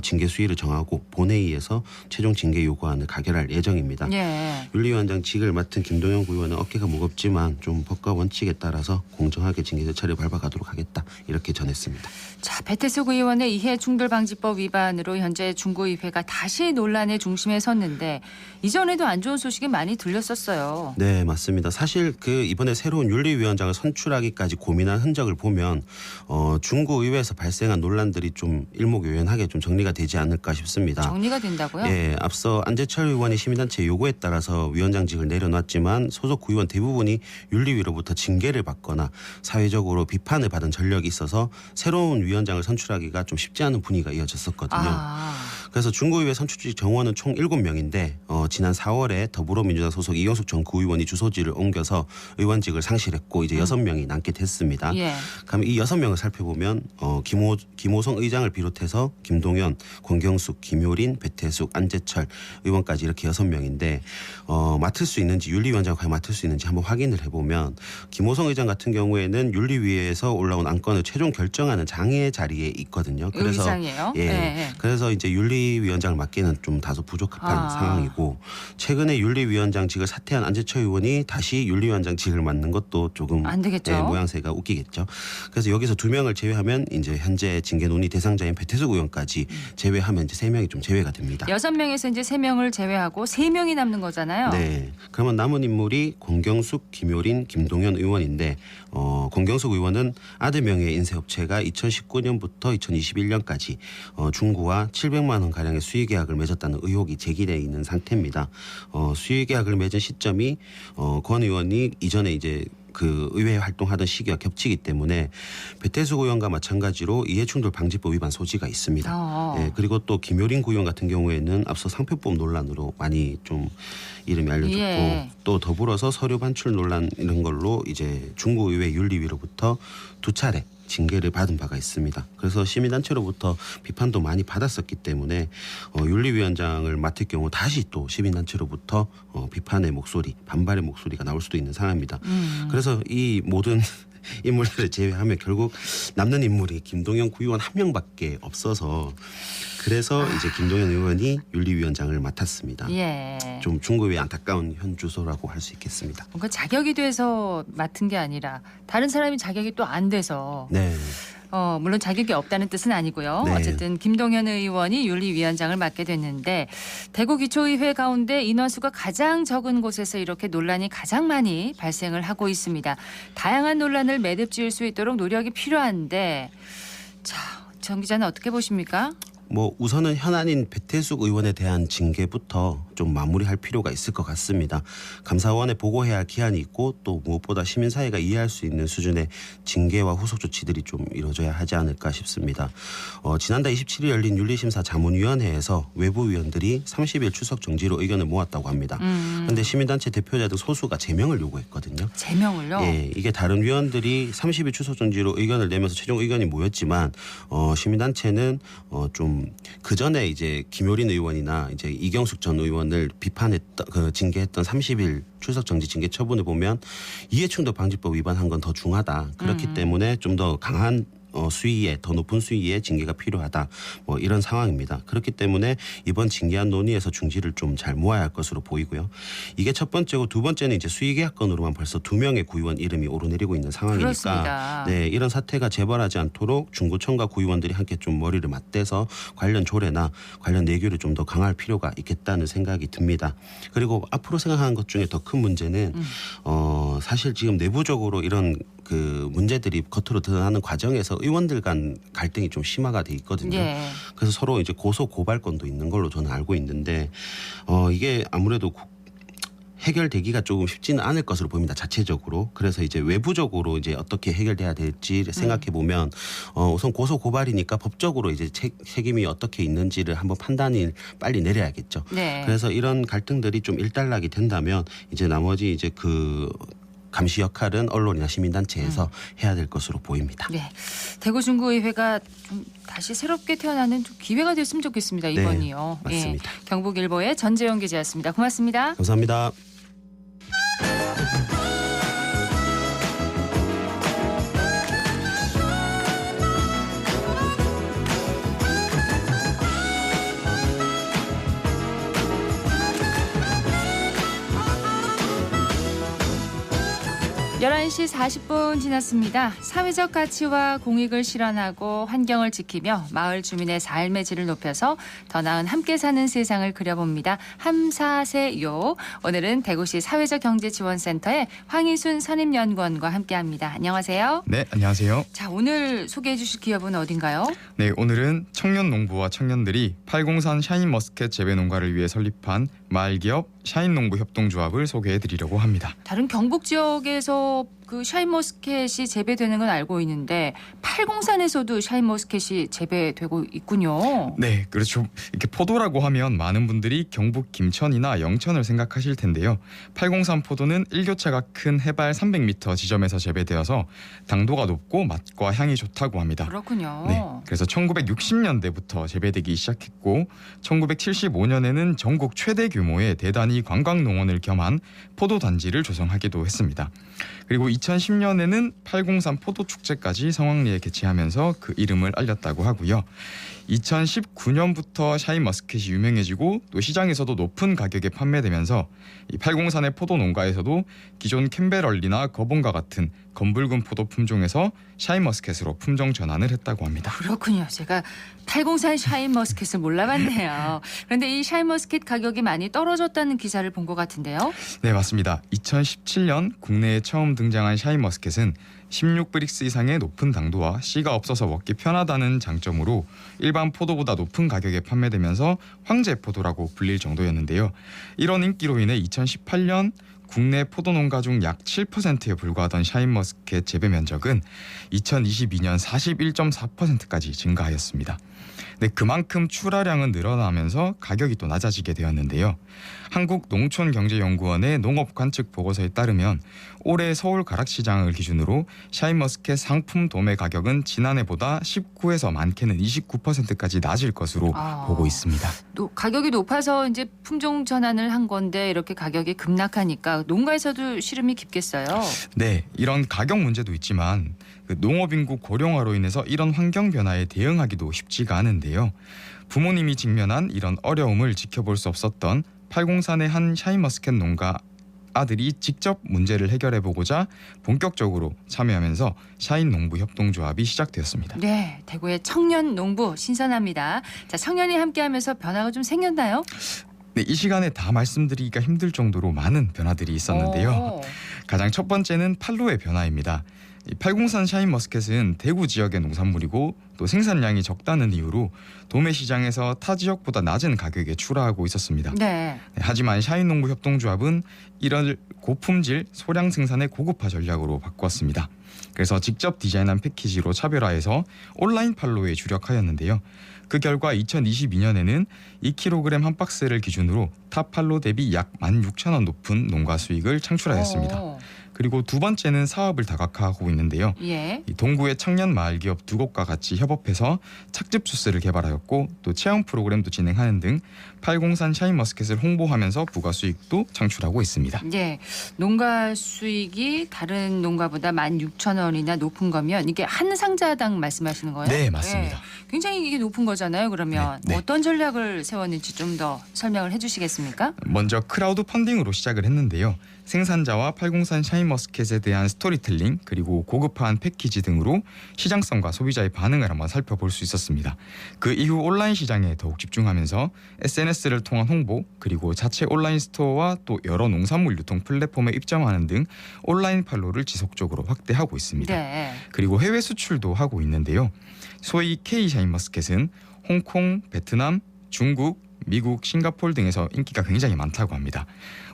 징계 수위를 정하고 본회의에서 최종 징계 요구안을 가결할 예정입니다. 예. 윤리위원장직을 맡은 김동연 구의원은 어깨가 무겁지만 좀 법과 원칙에 따라서 공정하게 징계 절차를 밟아가도록 하겠다 이렇게 전했습니다. 자, 배태숙 의원의 이해충돌방지법 위반으로 현재 중구의회가 다시 논란의 중심에 섰는데 이전에도 안 좋은 소식이 많이 들렸었어요. 네, 맞습니다. 사실 이번에 새로운 윤리위원장을 선출하기까지 고민한 흔적을 보면 중구의회에서 발생한 논란들이 좀 일목요연하게 좀 정리가 되지 않을까 싶습니다. 정리가 된다고요? 예, 앞서 안재철 의원이 시민단체 요구에 따라서 위원장직을 내려놨지만 소속 구의원 대부분이 윤리위로부터 징계를 받거나 사회적으로 비판을 받은 전력이 있어서 새로운 위원장을 선출하기가 좀 쉽지 않은 분위기가 이어졌었거든요. 그래서 중구의회 선출직 정원은 총 7명인데 지난 4월에 더불어민주당 소속 이경숙 전 구의원이 주소지를 옮겨서 의원직을 상실했고 이제 6명이 남게 됐습니다. 예. 그럼 이 6명을 살펴보면 김호성 의장을 비롯해서 김동연, 권경숙, 김효린, 배태숙, 안재철 의원까지 이렇게 6명인데 맡을 수 있는지 윤리위원장을 과연 맡을 수 있는지 한번 확인을 해보면 김호성 의장 같은 경우에는 윤리위에서 올라온 안건을 최종 결정하는 장애 자리에 있거든요. 그래서 의장이에요? 예, 네. 그래서 이제 윤리위원장을 맡기는 좀 다소 부적합한 상황이고 최근에 윤리위원장직을 사퇴한 안재철 의원이 다시 윤리위원장직을 맡는 것도 조금 안 되겠죠. 모양새가 웃기겠죠. 그래서 여기서 2명을 제외하면 이제 현재 징계 논의 대상자인 배태숙 의원까지 제외하면 이제 3명이 좀 제외가 됩니다. 6명에서 이제 3명을 제외하고 3명이 남는 거잖아요. 네. 그러면 남은 인물이 권경숙, 김효린, 김동연 의원인데 권경숙 의원은 아들 명의의 인쇄업체가 2019년부터 2021년까지 중구와 700만 원 가량의 수의계약을 맺었다는 의혹이 제기돼 있는 상태입니다. 수의계약을 맺은 시점이 권 의원이 이전에 이제 의회 활동하던 시기와 겹치기 때문에 배태숙 의원과 마찬가지로 이해충돌 방지법 위반 소지가 있습니다. 예, 그리고 또 김효린 구의원 같은 경우에는 앞서 상표법 논란으로 많이 좀 이름이 알려졌고 예. 또 더불어서 서류 반출 논란 이런 걸로 이제 중구의회 윤리위로부터 2차례 징계를 받은 바가 있습니다. 그래서 시민단체로부터 비판도 많이 받았었기 때문에 윤리위원장을 맡을 경우 다시 또 시민단체로부터 비판의 목소리, 반발의 목소리가 나올 수도 있는 상황입니다. 그래서 이 모든 인물들을 제외하면 결국 남는 인물이 김동연 구의원 한 명밖에 없어서 그래서 이제 김동연 의원이 윤리위원장을 맡았습니다. 예. 좀 중구의 안타까운 현주소라고 할 수 있겠습니다. 뭔가 자격이 돼서 맡은 게 아니라 다른 사람이 자격이 또 안 돼서 네. 물론 자격이 없다는 뜻은 아니고요. 네. 어쨌든 김동연 의원이 윤리위원장을 맡게 됐는데 대구기초의회 가운데 인원수가 가장 적은 곳에서 이렇게 논란이 가장 많이 발생을 하고 있습니다. 다양한 논란을 매듭 지을 수 있도록 노력이 필요한데 자, 정 기자는 어떻게 보십니까? 우선은 현안인 배태숙 의원에 대한 징계부터 좀 마무리할 필요가 있을 것 같습니다. 감사원에 보고해야 할 기한이 있고 또 무엇보다 시민사회가 이해할 수 있는 수준의 징계와 후속 조치들이 좀 이루어져야 하지 않을까 싶습니다. 지난달 27일 열린 윤리심사 자문위원회에서 외부위원들이 30일 출석 정지로 의견을 모았다고 합니다. 그런데 시민단체 대표자 등 소수가 제명을 요구했거든요. 제명을요? 예, 이게 다른 위원들이 30일 출석 정지로 의견을 내면서 최종 의견이 모였지만 시민단체는 좀 그 전에 이제 김효린 의원이나 이제 이경숙 전 의원을 비판했던 징계했던 30일 출석 정지 징계 처분을 보면 이해충돌 방지법 위반한 건 더 중하다. 그렇기 때문에 좀 더 강한 수위에 더 높은 수위의 징계가 필요하다. 이런 상황입니다. 그렇기 때문에 이번 징계안 논의에서 중지를 좀 잘 모아야 할 것으로 보이고요. 이게 첫 번째고 두 번째는 이제 수의계약 건으로만 벌써 2명의 구의원 이름이 오르내리고 있는 상황이니까 그렇습니다. 네, 이런 사태가 재발하지 않도록 중구청과 구의원들이 함께 좀 머리를 맞대서 관련 조례나 관련 내규를 좀 더 강화할 필요가 있겠다는 생각이 듭니다. 그리고 앞으로 생각하는 것 중에 더 큰 문제는 사실 지금 내부적으로 이런 그 문제들이 겉으로 드러나는 과정에서 의원들 간 갈등이 좀 심화가 돼 있거든요. 예. 그래서 서로 이제 고소 고발권도 있는 걸로 저는 알고 있는데 이게 아무래도 해결되기가 조금 쉽지는 않을 것으로 보입니다. 자체적으로. 그래서 이제 외부적으로 이제 어떻게 해결돼야 될지 생각해 보면 우선 고소 고발이니까 법적으로 이제 책임이 어떻게 있는지를 한번 판단을 빨리 내려야겠죠. 네. 그래서 이런 갈등들이 좀 일단락이 된다면 이제 나머지 이제 그 감시 역할은 언론이나 시민단체에서 해야 될 것으로 보입니다. 네, 대구 중구의회가 좀 다시 새롭게 태어나는 좀 기회가 됐으면 좋겠습니다. 이번이요. 네, 맞습니다. 예, 경북일보의 전재영 기자였습니다. 고맙습니다. 감사합니다. (11시 40분) 지났습니다. 사회적 가치와 공익을 실현하고 환경을 지키며 마을 주민의 삶의 질을 높여서 더 나은 함께 사는 세상을 그려봅니다. 함사세요. 오늘은 대구시 사회적경제지원센터의 황희순 선임연구원과 함께합니다. 안녕하세요. 네, 안녕하세요. 자, 오늘 소개해 주실 기업은 어딘가요? 네, 오늘은 청년 농부와 청년들이 팔공산 샤인머스켓 재배 농가를 위해 설립한 마을기업 샤인농부 협동조합을 소개해 드리려고 합니다. 다른 경북 지역에서 그 샤인머스켓이 재배되는 건 알고 있는데 팔공산에서도 샤인머스켓이 재배되고 있군요. 네, 그렇죠. 이렇게 포도라고 하면 많은 분들이 경북 김천이나 영천을 생각하실 텐데요. 팔공산 포도는 일교차가 큰 해발 300m 지점에서 재배되어서 당도가 높고 맛과 향이 좋다고 합니다. 그렇군요. 네, 그래서 1960년대부터 재배되기 시작했고 1975년에는 전국 최대 규모의 대단위 관광농원을 겸한 포도단지를 조성하기도 했습니다. 그리고 2010년에는 팔공산 포도축제까지 성황리에 개최하면서 그 이름을 알렸다고 하고요. 2019년부터 샤인머스켓이 유명해지고 또 시장에서도 높은 가격에 판매되면서 이 팔공산의 포도 농가에서도 기존 캠베럴리나 거봉과 같은 검붉은 포도 품종에서 샤인머스켓으로 품종 전환을 했다고 합니다. 그렇군요. 제가 팔공산 샤인머스켓을 몰라봤네요. 그런데 이 샤인머스켓 가격이 많이 떨어졌다는 기사를 본 것 같은데요. 네, 맞습니다. 2017년 국내에 처음 등장한 샤인머스켓은 16브릭스 이상의 높은 당도와 씨가 없어서 먹기 편하다는 장점으로 일반 포도보다 높은 가격에 판매되면서 황제 포도라고 불릴 정도였는데요. 이런 인기로 인해 2018년 국내 포도농가 중 약 7%에 불과하던 샤인머스켓 재배 면적은 2022년 41.4%까지 증가하였습니다. 네, 그만큼 출하량은 늘어나면서 가격이 또 낮아지게 되었는데요. 한국농촌경제연구원의 농업관측 보고서에 따르면 올해 서울 가락시장을 기준으로 샤인머스켓 상품 도매 가격은 지난해보다 19에서 많게는 29%까지 낮을 것으로 보고 있습니다. 또 가격이 높아서 이제 품종 전환을 한 건데 이렇게 가격이 급락하니까 농가에서도 시름이 깊겠어요. 네, 이런 가격 문제도 있지만 농업 인구 고령화로 인해서 이런 환경 변화에 대응하기도 쉽지가 않은데요. 부모님이 직면한 이런 어려움을 지켜볼 수 없었던 팔공산의 한 샤인머스켓 농가 아들이 직접 문제를 해결해보고자 본격적으로 참여하면서 샤인농부 협동조합이 시작되었습니다. 네, 대구의 청년 농부 신선합니다. 자, 청년이 함께하면서 변화가 좀 생겼나요? 네, 이 시간에 다 말씀드리기가 힘들 정도로 많은 변화들이 있었는데요. 가장 첫 번째는 판로의 변화입니다. 이 팔공산 샤인머스켓은 대구 지역의 농산물이고 또 생산량이 적다는 이유로 도매 시장에서 타 지역보다 낮은 가격에 출하하고 있었습니다. 네. 하지만 샤인농부 협동조합은 이런 고품질 소량 생산의 고급화 전략으로 바꾸었습니다. 그래서 직접 디자인한 패키지로 차별화해서 온라인 판로에 주력하였는데요. 그 결과 2022년에는 2kg 한 박스를 기준으로 타 판로 대비 약 16,000원 높은 농가 수익을 창출하였습니다. 그리고 두 번째는 사업을 다각화하고 있는데요. 예. 이 동구의 청년 마을 기업 두 곳과 같이 협업해서 착즙 주스를 개발하였고 또 체험 프로그램도 진행하는 등 팔공산 샤인머스켓을 홍보하면서 부가 수익도 창출하고 있습니다. 네, 농가 수익이 다른 농가보다 16,000원이나 높은 거면 이게 한 상자당 말씀하시는 거예요? 네, 맞습니다. 네. 굉장히 이게 높은 거잖아요. 그러면 네. 어떤 전략을 세웠는지 좀 더 설명을 해주시겠습니까? 먼저 크라우드 펀딩으로 시작을 했는데요. 생산자와 팔공산 샤인머스켓 샤인머스켓에 대한 스토리텔링 그리고 고급화한 패키지 등으로 시장성과 소비자의 반응을 한번 살펴볼 수 있었습니다. 그 이후 온라인 시장에 더욱 집중하면서 SNS를 통한 홍보 그리고 자체 온라인 스토어와 또 여러 농산물 유통 플랫폼에 입점하는 등 온라인 판로를 지속적으로 확대하고 있습니다. 네. 그리고 해외 수출도 하고 있는데요. 소위 K 샤인머스켓은 홍콩, 베트남, 중국, 미국, 싱가포르 등에서 인기가 굉장히 많다고 합니다.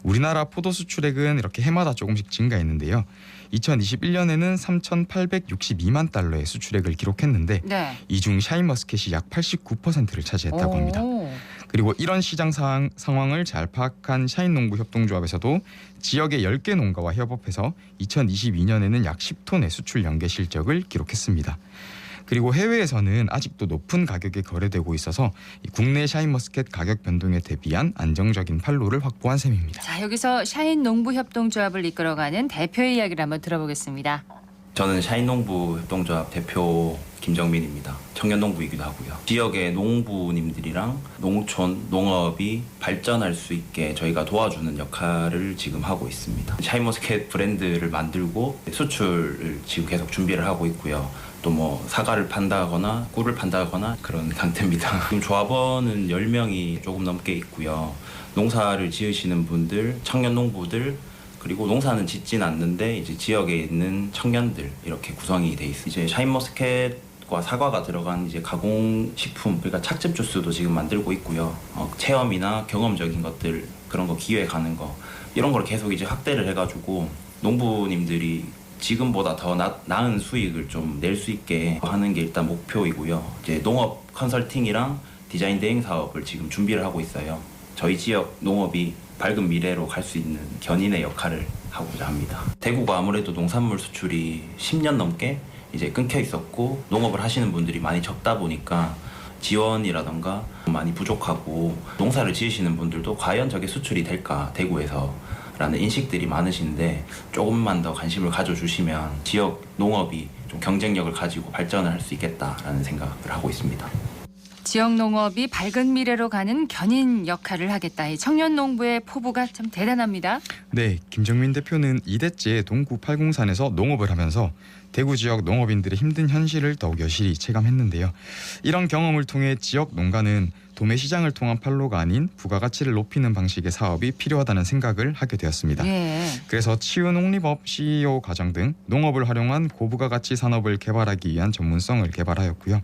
우리나라 포도 수출액은 이렇게 해마다 조금씩 증가했는데요. 2021년에는 3,862만 달러의 수출액을 기록했는데 네. 이 중 샤인머스켓이 약 89%를 차지했다고 합니다. 그리고 이런 시장 상황을 잘 파악한 샤인농부협동조합에서도 지역의 10개 농가와 협업해서 2022년에는 약 10톤의 수출 연계 실적을 기록했습니다. 그리고 해외에서는 아직도 높은 가격에 거래되고 있어서 국내 샤인머스켓 가격 변동에 대비한 안정적인 판로를 확보한 셈입니다. 자, 여기서 샤인농부협동조합을 이끌어가는 대표의 이야기를 한번 들어보겠습니다. 저는 샤인농부협동조합 대표 김정민입니다. 청년농부이기도 하고요. 지역의 농부님들이랑 농촌, 농업이 발전할 수 있게 저희가 도와주는 역할을 지금 하고 있습니다. 샤인머스켓 브랜드를 만들고 수출을 지금 계속 준비를 하고 있고요. 또 뭐 사과를 판다거나 꿀을 판다거나 그런 상태입니다. 지금 조합원은 10명이 조금 넘게 있고요. 농사를 지으시는 분들, 청년 농부들, 그리고 농사는 짓진 않는데 이제 지역에 있는 청년들 이렇게 구성이 돼 있어요. 이제 샤인머스켓과 사과가 들어간 이제 가공식품, 그러니까 착즙 주스도 지금 만들고 있고요. 체험이나 경험적인 것들 그런 거 기회 가는 거 이런 걸 계속 이제 확대를 해가지고 농부님들이 지금보다 더 나은 수익을 좀 낼 수 있게 하는 게 일단 목표이고요. 이제 농업 컨설팅이랑 디자인 대행 사업을 지금 준비를 하고 있어요. 저희 지역 농업이 밝은 미래로 갈 수 있는 견인의 역할을 하고자 합니다. 대구가 아무래도 농산물 수출이 10년 넘게 이제 끊겨 있었고 농업을 하시는 분들이 많이 적다 보니까 지원이라던가 많이 부족하고 농사를 지으시는 분들도 과연 저게 수출이 될까 대구에서 라는 인식들이 많으신데 조금만 더 관심을 가져주시면 지역 농업이 좀 경쟁력을 가지고 발전을 할 수 있겠다라는 생각을 하고 있습니다. 지역 농업이 밝은 미래로 가는 견인 역할을 하겠다. 이 청년 농부의 포부가 참 대단합니다. 네, 김정민 대표는 2대째 동구 팔공산에서 농업을 하면서 대구 지역 농업인들의 힘든 현실을 더욱 여실히 체감했는데요. 이런 경험을 통해 지역 농가는 도매 시장을 통한 판로가 아닌 부가가치를 높이는 방식의 사업이 필요하다는 생각을 하게 되었습니다. 예. 그래서 치유농립업 CEO 과정 등 농업을 활용한 고부가가치 산업을 개발하기 위한 전문성을 개발하였고요.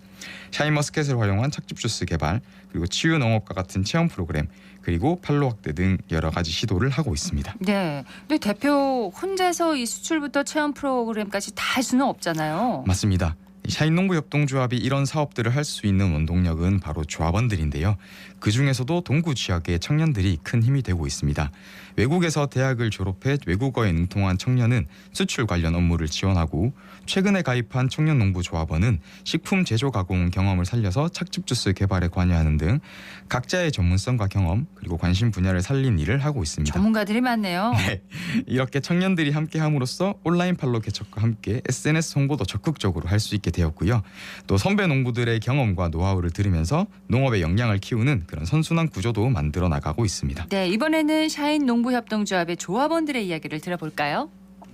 샤인머스켓을 활용한 착즙주스 개발, 그리고 치유농업과 같은 체험 프로그램, 그리고 판로 확대 등 여러 가지 시도를 하고 있습니다. 네. 근데 대표 혼자서 이 수출부터 체험 프로그램까지 다 할 수는 없잖아요. 맞습니다. 샤인농부협동조합이 이런 사업들을 할 수 있는 원동력은 바로 조합원들인데요. 그중에서도 동구 지역의 청년들이 큰 힘이 되고 있습니다. 외국에서 대학을 졸업해 외국어에 능통한 청년은 수출 관련 업무를 지원하고 최근에 가입한 청년농부조합원은 식품 제조 가공 경험을 살려서 착즙주스 개발에 관여하는 등 각자의 전문성과 경험 그리고 관심 분야를 살린 일을 하고 있습니다. 전문가들이 많네요. 네, 이렇게 청년들이 함께함으로써 온라인 판로 개척과 함께 SNS 홍보도 적극적으로 할 수 있게 되었고요. 또 선배 농부들의 경험과 노하우를 들으면서 농업의 역량을 키우는 그런 선순환 구조도 만들어 나가고 있습니다. 네, 이번에는 샤인농부협동조합의 조합원들의 이야기를 들어볼까요?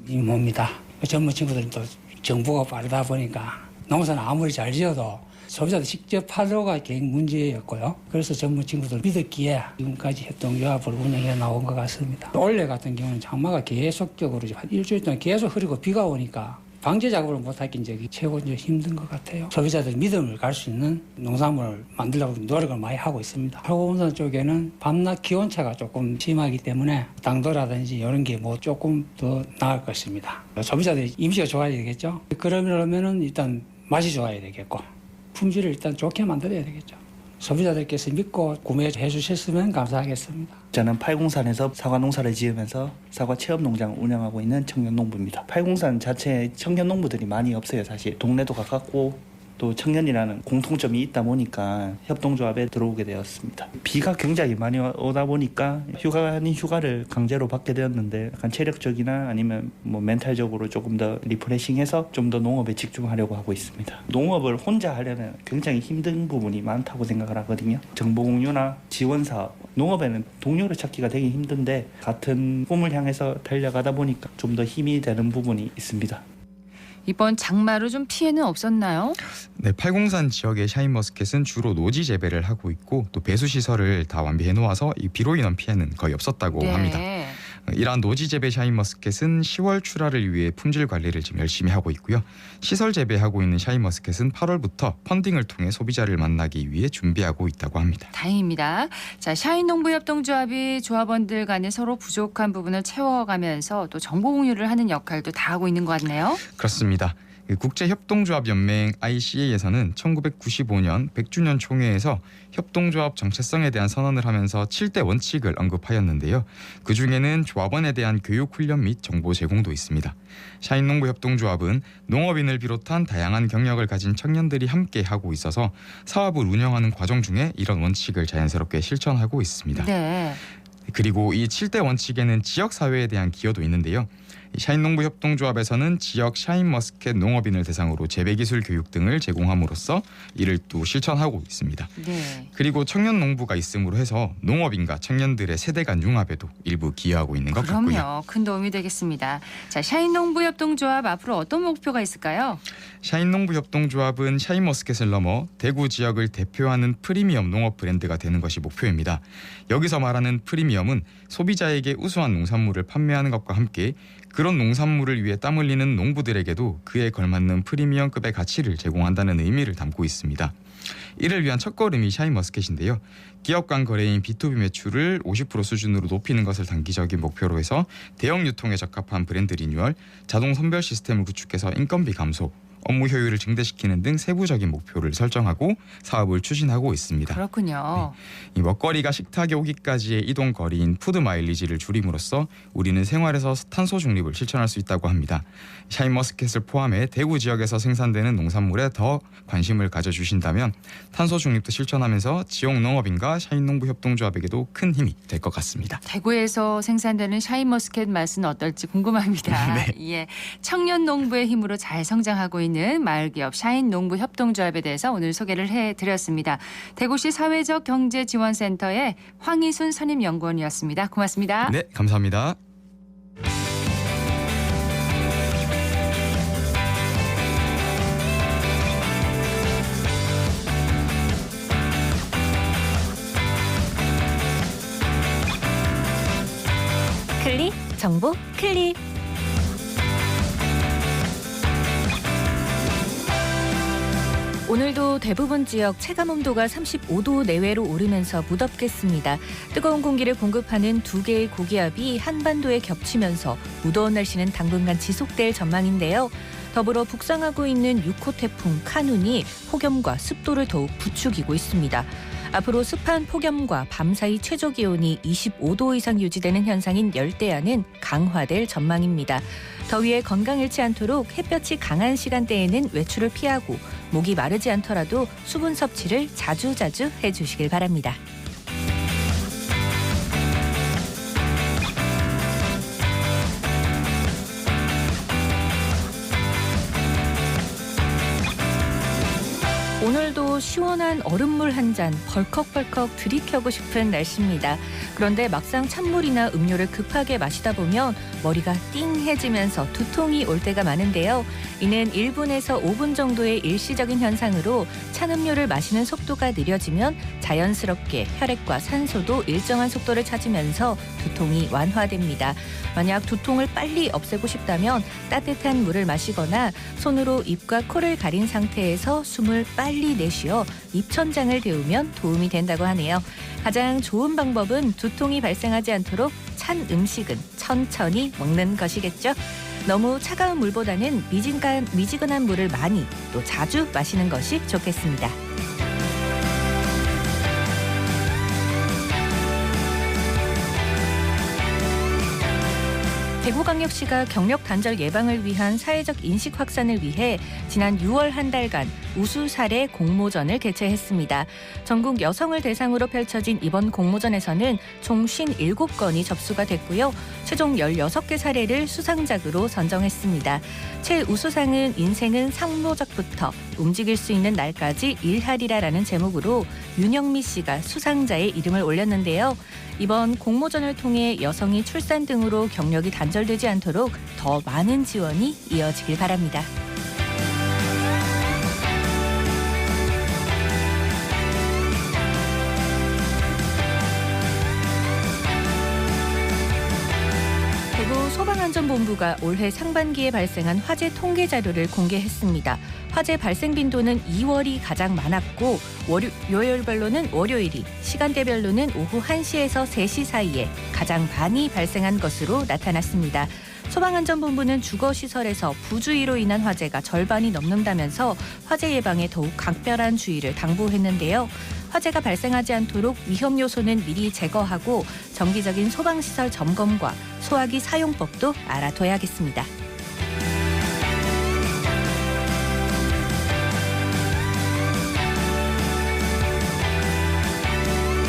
이 뭡니다. 젊은 친구들도 정보가 빠르다 보니까 농사는 아무리 잘 지어도 소비자들 직접 하려가 문제였고요. 그래서 젊은 친구들 믿었기에 지금까지 협동조합을 운영해 나온 것 같습니다. 올해 같은 경우는 장마가 계속적으로 한 일주일 동안 계속 흐리고 비가 오니까 방제 작업을 못하긴 적이 최고 힘든 것 같아요. 소비자들 믿음을 갈 수 있는 농산물을 만들려고 노력을 많이 하고 있습니다. 팔공산 쪽에는 밤낮 기온차가 조금 심하기 때문에 당도라든지 이런 게 뭐 조금 더 나을 것입니다. 소비자들이 임시가 좋아야 되겠죠. 그러면은 일단 맛이 좋아야 되겠고 품질을 일단 좋게 만들어야 되겠죠. 소비자들께서 믿고 구매해 주셨으면 감사하겠습니다. 저는 팔공산에서 사과 농사를 지으면서 사과 체험 농장을 운영하고 있는 청년 농부입니다. 팔공산 자체에 청년 농부들이 많이 없어요. 사실 동네도 가깝고 또 청년이라는 공통점이 있다 보니까 협동조합에 들어오게 되었습니다. 비가 굉장히 많이 오다 보니까 휴가 아닌 휴가를 강제로 받게 되었는데 약간 체력적이나 아니면 뭐 멘탈적으로 조금 더 리프레싱해서 좀 더 농업에 집중하려고 하고 있습니다. 농업을 혼자 하려면 굉장히 힘든 부분이 많다고 생각을 하거든요. 정보공유나 지원사업, 농업에는 동료를 찾기가 되게 힘든데 같은 꿈을 향해서 달려가다 보니까 좀 더 힘이 되는 부분이 있습니다. 이번 장마로 좀 피해는 없었나요? 네, 팔공산 지역의 샤인머스켓은 주로 노지 재배를 하고 있고 또 배수 시설을 다 완비해 놓아서 이 비로 인한 피해는 거의 없었다고 합니다. 이러한 노지 재배 샤인머스켓은 10월 출하를 위해 품질 관리를 지금 열심히 하고 있고요. 시설 재배하고 있는 샤인머스켓은 8월부터 펀딩을 통해 소비자를 만나기 위해 준비하고 있다고 합니다. 다행입니다. 자, 샤인농부협동조합이 조합원들 간에 서로 부족한 부분을 채워가면서 또 정보 공유를 하는 역할도 다 하고 있는 것 같네요. 그렇습니다. 국제협동조합연맹 ICA에서는 1995년 100주년 총회에서 협동조합 정체성에 대한 선언을 하면서 7대 원칙을 언급하였는데요. 그중에는 조합원에 대한 교육 훈련 및 정보 제공도 있습니다. 샤인농부협동조합은 농업인을 비롯한 다양한 경력을 가진 청년들이 함께 하고 있어서 사업을 운영하는 과정 중에 이런 원칙을 자연스럽게 실천하고 있습니다. 네. 그리고 이 7대 원칙에는 지역사회에 대한 기여도 있는데요. 샤인농부협동조합에서는 지역 샤인머스켓 농업인을 대상으로 재배기술 교육 등을 제공함으로써 이를 또 실천하고 있습니다. 네. 그리고 청년농부가 있음으로 해서 농업인과 청년들의 세대 간 융합에도 일부 기여하고 있는 것 같고요. 그럼요. 큰 도움이 되겠습니다. 자, 샤인농부협동조합 앞으로 어떤 목표가 있을까요? 샤인농부협동조합은 샤인머스켓을 넘어 대구 지역을 대표하는 프리미엄 농업 브랜드가 되는 것이 목표입니다. 여기서 말하는 프리미엄은 소비자에게 우수한 농산물을 판매하는 것과 함께 그런 농산물을 위해 땀 흘리는 농부들에게도 그에 걸맞는 프리미엄급의 가치를 제공한다는 의미를 담고 있습니다. 이를 위한 첫걸음이 샤인머스켓인데요. 기업 간 거래인 B2B 매출을 50% 수준으로 높이는 것을 단기적인 목표로 해서 대형 유통에 적합한 브랜드 리뉴얼, 자동 선별 시스템을 구축해서 인건비 감소, 업무 효율을 증대시키는 등 세부적인 목표를 설정하고 사업을 추진하고 있습니다. 그렇군요. 이 먹거리가 식탁에 오기까지의 이동 거리인 푸드 마일리지를 줄임으로써 우리는 생활에서 탄소 중립을 실천할 수 있다고 합니다. 샤인머스켓을 포함해 대구 지역에서 생산되는 농산물에 더 관심을 가져주신다면 탄소 중립도 실천하면서 지역 농업인과 샤인농부협동조합에게도 큰 힘이 될 것 같습니다. 대구에서 생산되는 샤인머스켓 맛은 어떨지 궁금합니다. 네. 예, 청년 농부의 힘으로 잘 성장하고 있는 마을기업 샤인농부협동조합에 대해서 오늘 소개를 해드렸습니다. 대구시 사회적경제지원센터의 황희순 선임연구원이었습니다. 고맙습니다. 네, 감사합니다. 클릭 정보 클릭. 오늘도 대부분 지역 체감 온도가 35도 내외로 오르면서 무덥겠습니다. 뜨거운 공기를 공급하는 두 개의 고기압이 한반도에 겹치면서 무더운 날씨는 당분간 지속될 전망인데요. 더불어 북상하고 있는 6호 태풍 카눈이 폭염과 습도를 더욱 부추기고 있습니다. 앞으로 습한 폭염과 밤사이 최저기온이 25도 이상 유지되는 현상인 열대야는 강화될 전망입니다. 더위에 건강 잃지 않도록 햇볕이 강한 시간대에는 외출을 피하고 목이 마르지 않더라도 수분 섭취를 자주자주 해주시길 바랍니다. 오늘도 시원한 얼음물 한 잔 벌컥벌컥 들이켜고 싶은 날씨입니다. 그런데 막상 찬물이나 음료를 급하게 마시다 보면 머리가 띵해지면서 두통이 올 때가 많은데요. 이는 1분에서 5분 정도의 일시적인 현상으로 찬 음료를 마시는 속도가 느려지면 자연스럽게 혈액과 산소도 일정한 속도를 찾으면서 두통이 완화됩니다. 만약 두통을 빨리 없애고 싶다면 따뜻한 물을 마시거나 손으로 입과 코를 가린 상태에서 숨을 빨리 내쉬어 입천장을 데우면 도움이 된다고 하네요. 가장 좋은 방법은 두통이 발생하지 않도록 찬 음식은 천천히 먹는 것이겠죠. 너무 차가운 물보다는 미지근한 물을 많이 또 자주 마시는 것이 좋겠습니다. 대구광역시가 경력 단절 예방을 위한 사회적 인식 확산을 위해 지난 6월 한 달간 우수 사례 공모전을 개최했습니다. 전국 여성을 대상으로 펼쳐진 이번 공모전에서는 총 57건이 접수가 됐고요. 최종 16개 사례를 수상작으로 선정했습니다. 최우수상은 인생은 상노작부터 움직일 수 있는 날까지 일하리라라는 제목으로 윤영미 씨가 수상자의 이름을 올렸는데요. 이번 공모전을 통해 여성이 출산 등으로 경력이 단절되지 않도록 더 많은 지원이 이어지길 바랍니다. 대구 소방안전본부가 올해 상반기에 발생한 화재 통계 자료를 공개했습니다. 화재 발생 빈도는 2월이 가장 많았고 요일별로는 월요일이, 시간대별로는 오후 1시에서 3시 사이에 가장 많이 발생한 것으로 나타났습니다. 소방안전본부는 주거시설에서 부주의로 인한 화재가 절반이 넘는다면서 화재 예방에 더욱 각별한 주의를 당부했는데요. 화재가 발생하지 않도록 위험 요소는 미리 제거하고 정기적인 소방시설 점검과 소화기 사용법도 알아둬야겠습니다.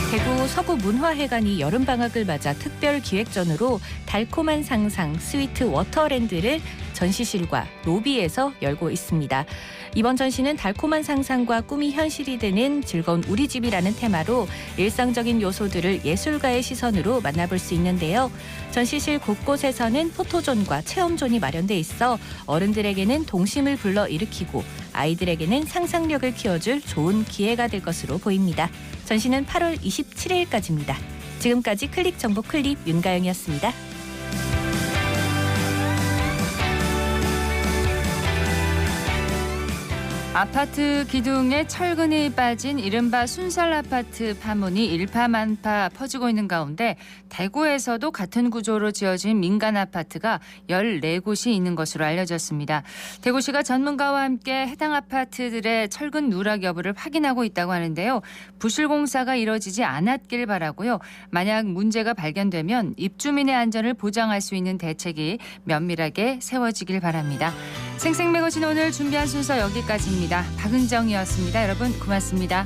대구 서구문화회관이 여름방학을 맞아 특별기획전으로 달콤한 상상 스위트 워터랜드를 전시실과 로비에서 열고 있습니다. 이번 전시는 달콤한 상상과 꿈이 현실이 되는 즐거운 우리 집이라는 테마로 일상적인 요소들을 예술가의 시선으로 만나볼 수 있는데요. 전시실 곳곳에서는 포토존과 체험존이 마련돼 있어 어른들에게는 동심을 불러일으키고 아이들에게는 상상력을 키워줄 좋은 기회가 될 것으로 보입니다. 전시는 8월 27일까지입니다. 지금까지 클릭 정보 클립 윤가영이었습니다. 아파트 기둥에 철근이 빠진 이른바 순살 아파트 파문이 일파만파 퍼지고 있는 가운데 대구에서도 같은 구조로 지어진 민간 아파트가 14곳이 있는 것으로 알려졌습니다. 대구시가 전문가와 함께 해당 아파트들의 철근 누락 여부를 확인하고 있다고 하는데요. 부실 공사가 이뤄지지 않았길 바라고요. 만약 문제가 발견되면 입주민의 안전을 보장할 수 있는 대책이 면밀하게 세워지길 바랍니다. 생생매거진 오늘 준비한 순서 여기까지입니다. 박은정이었습니다. 여러분 고맙습니다.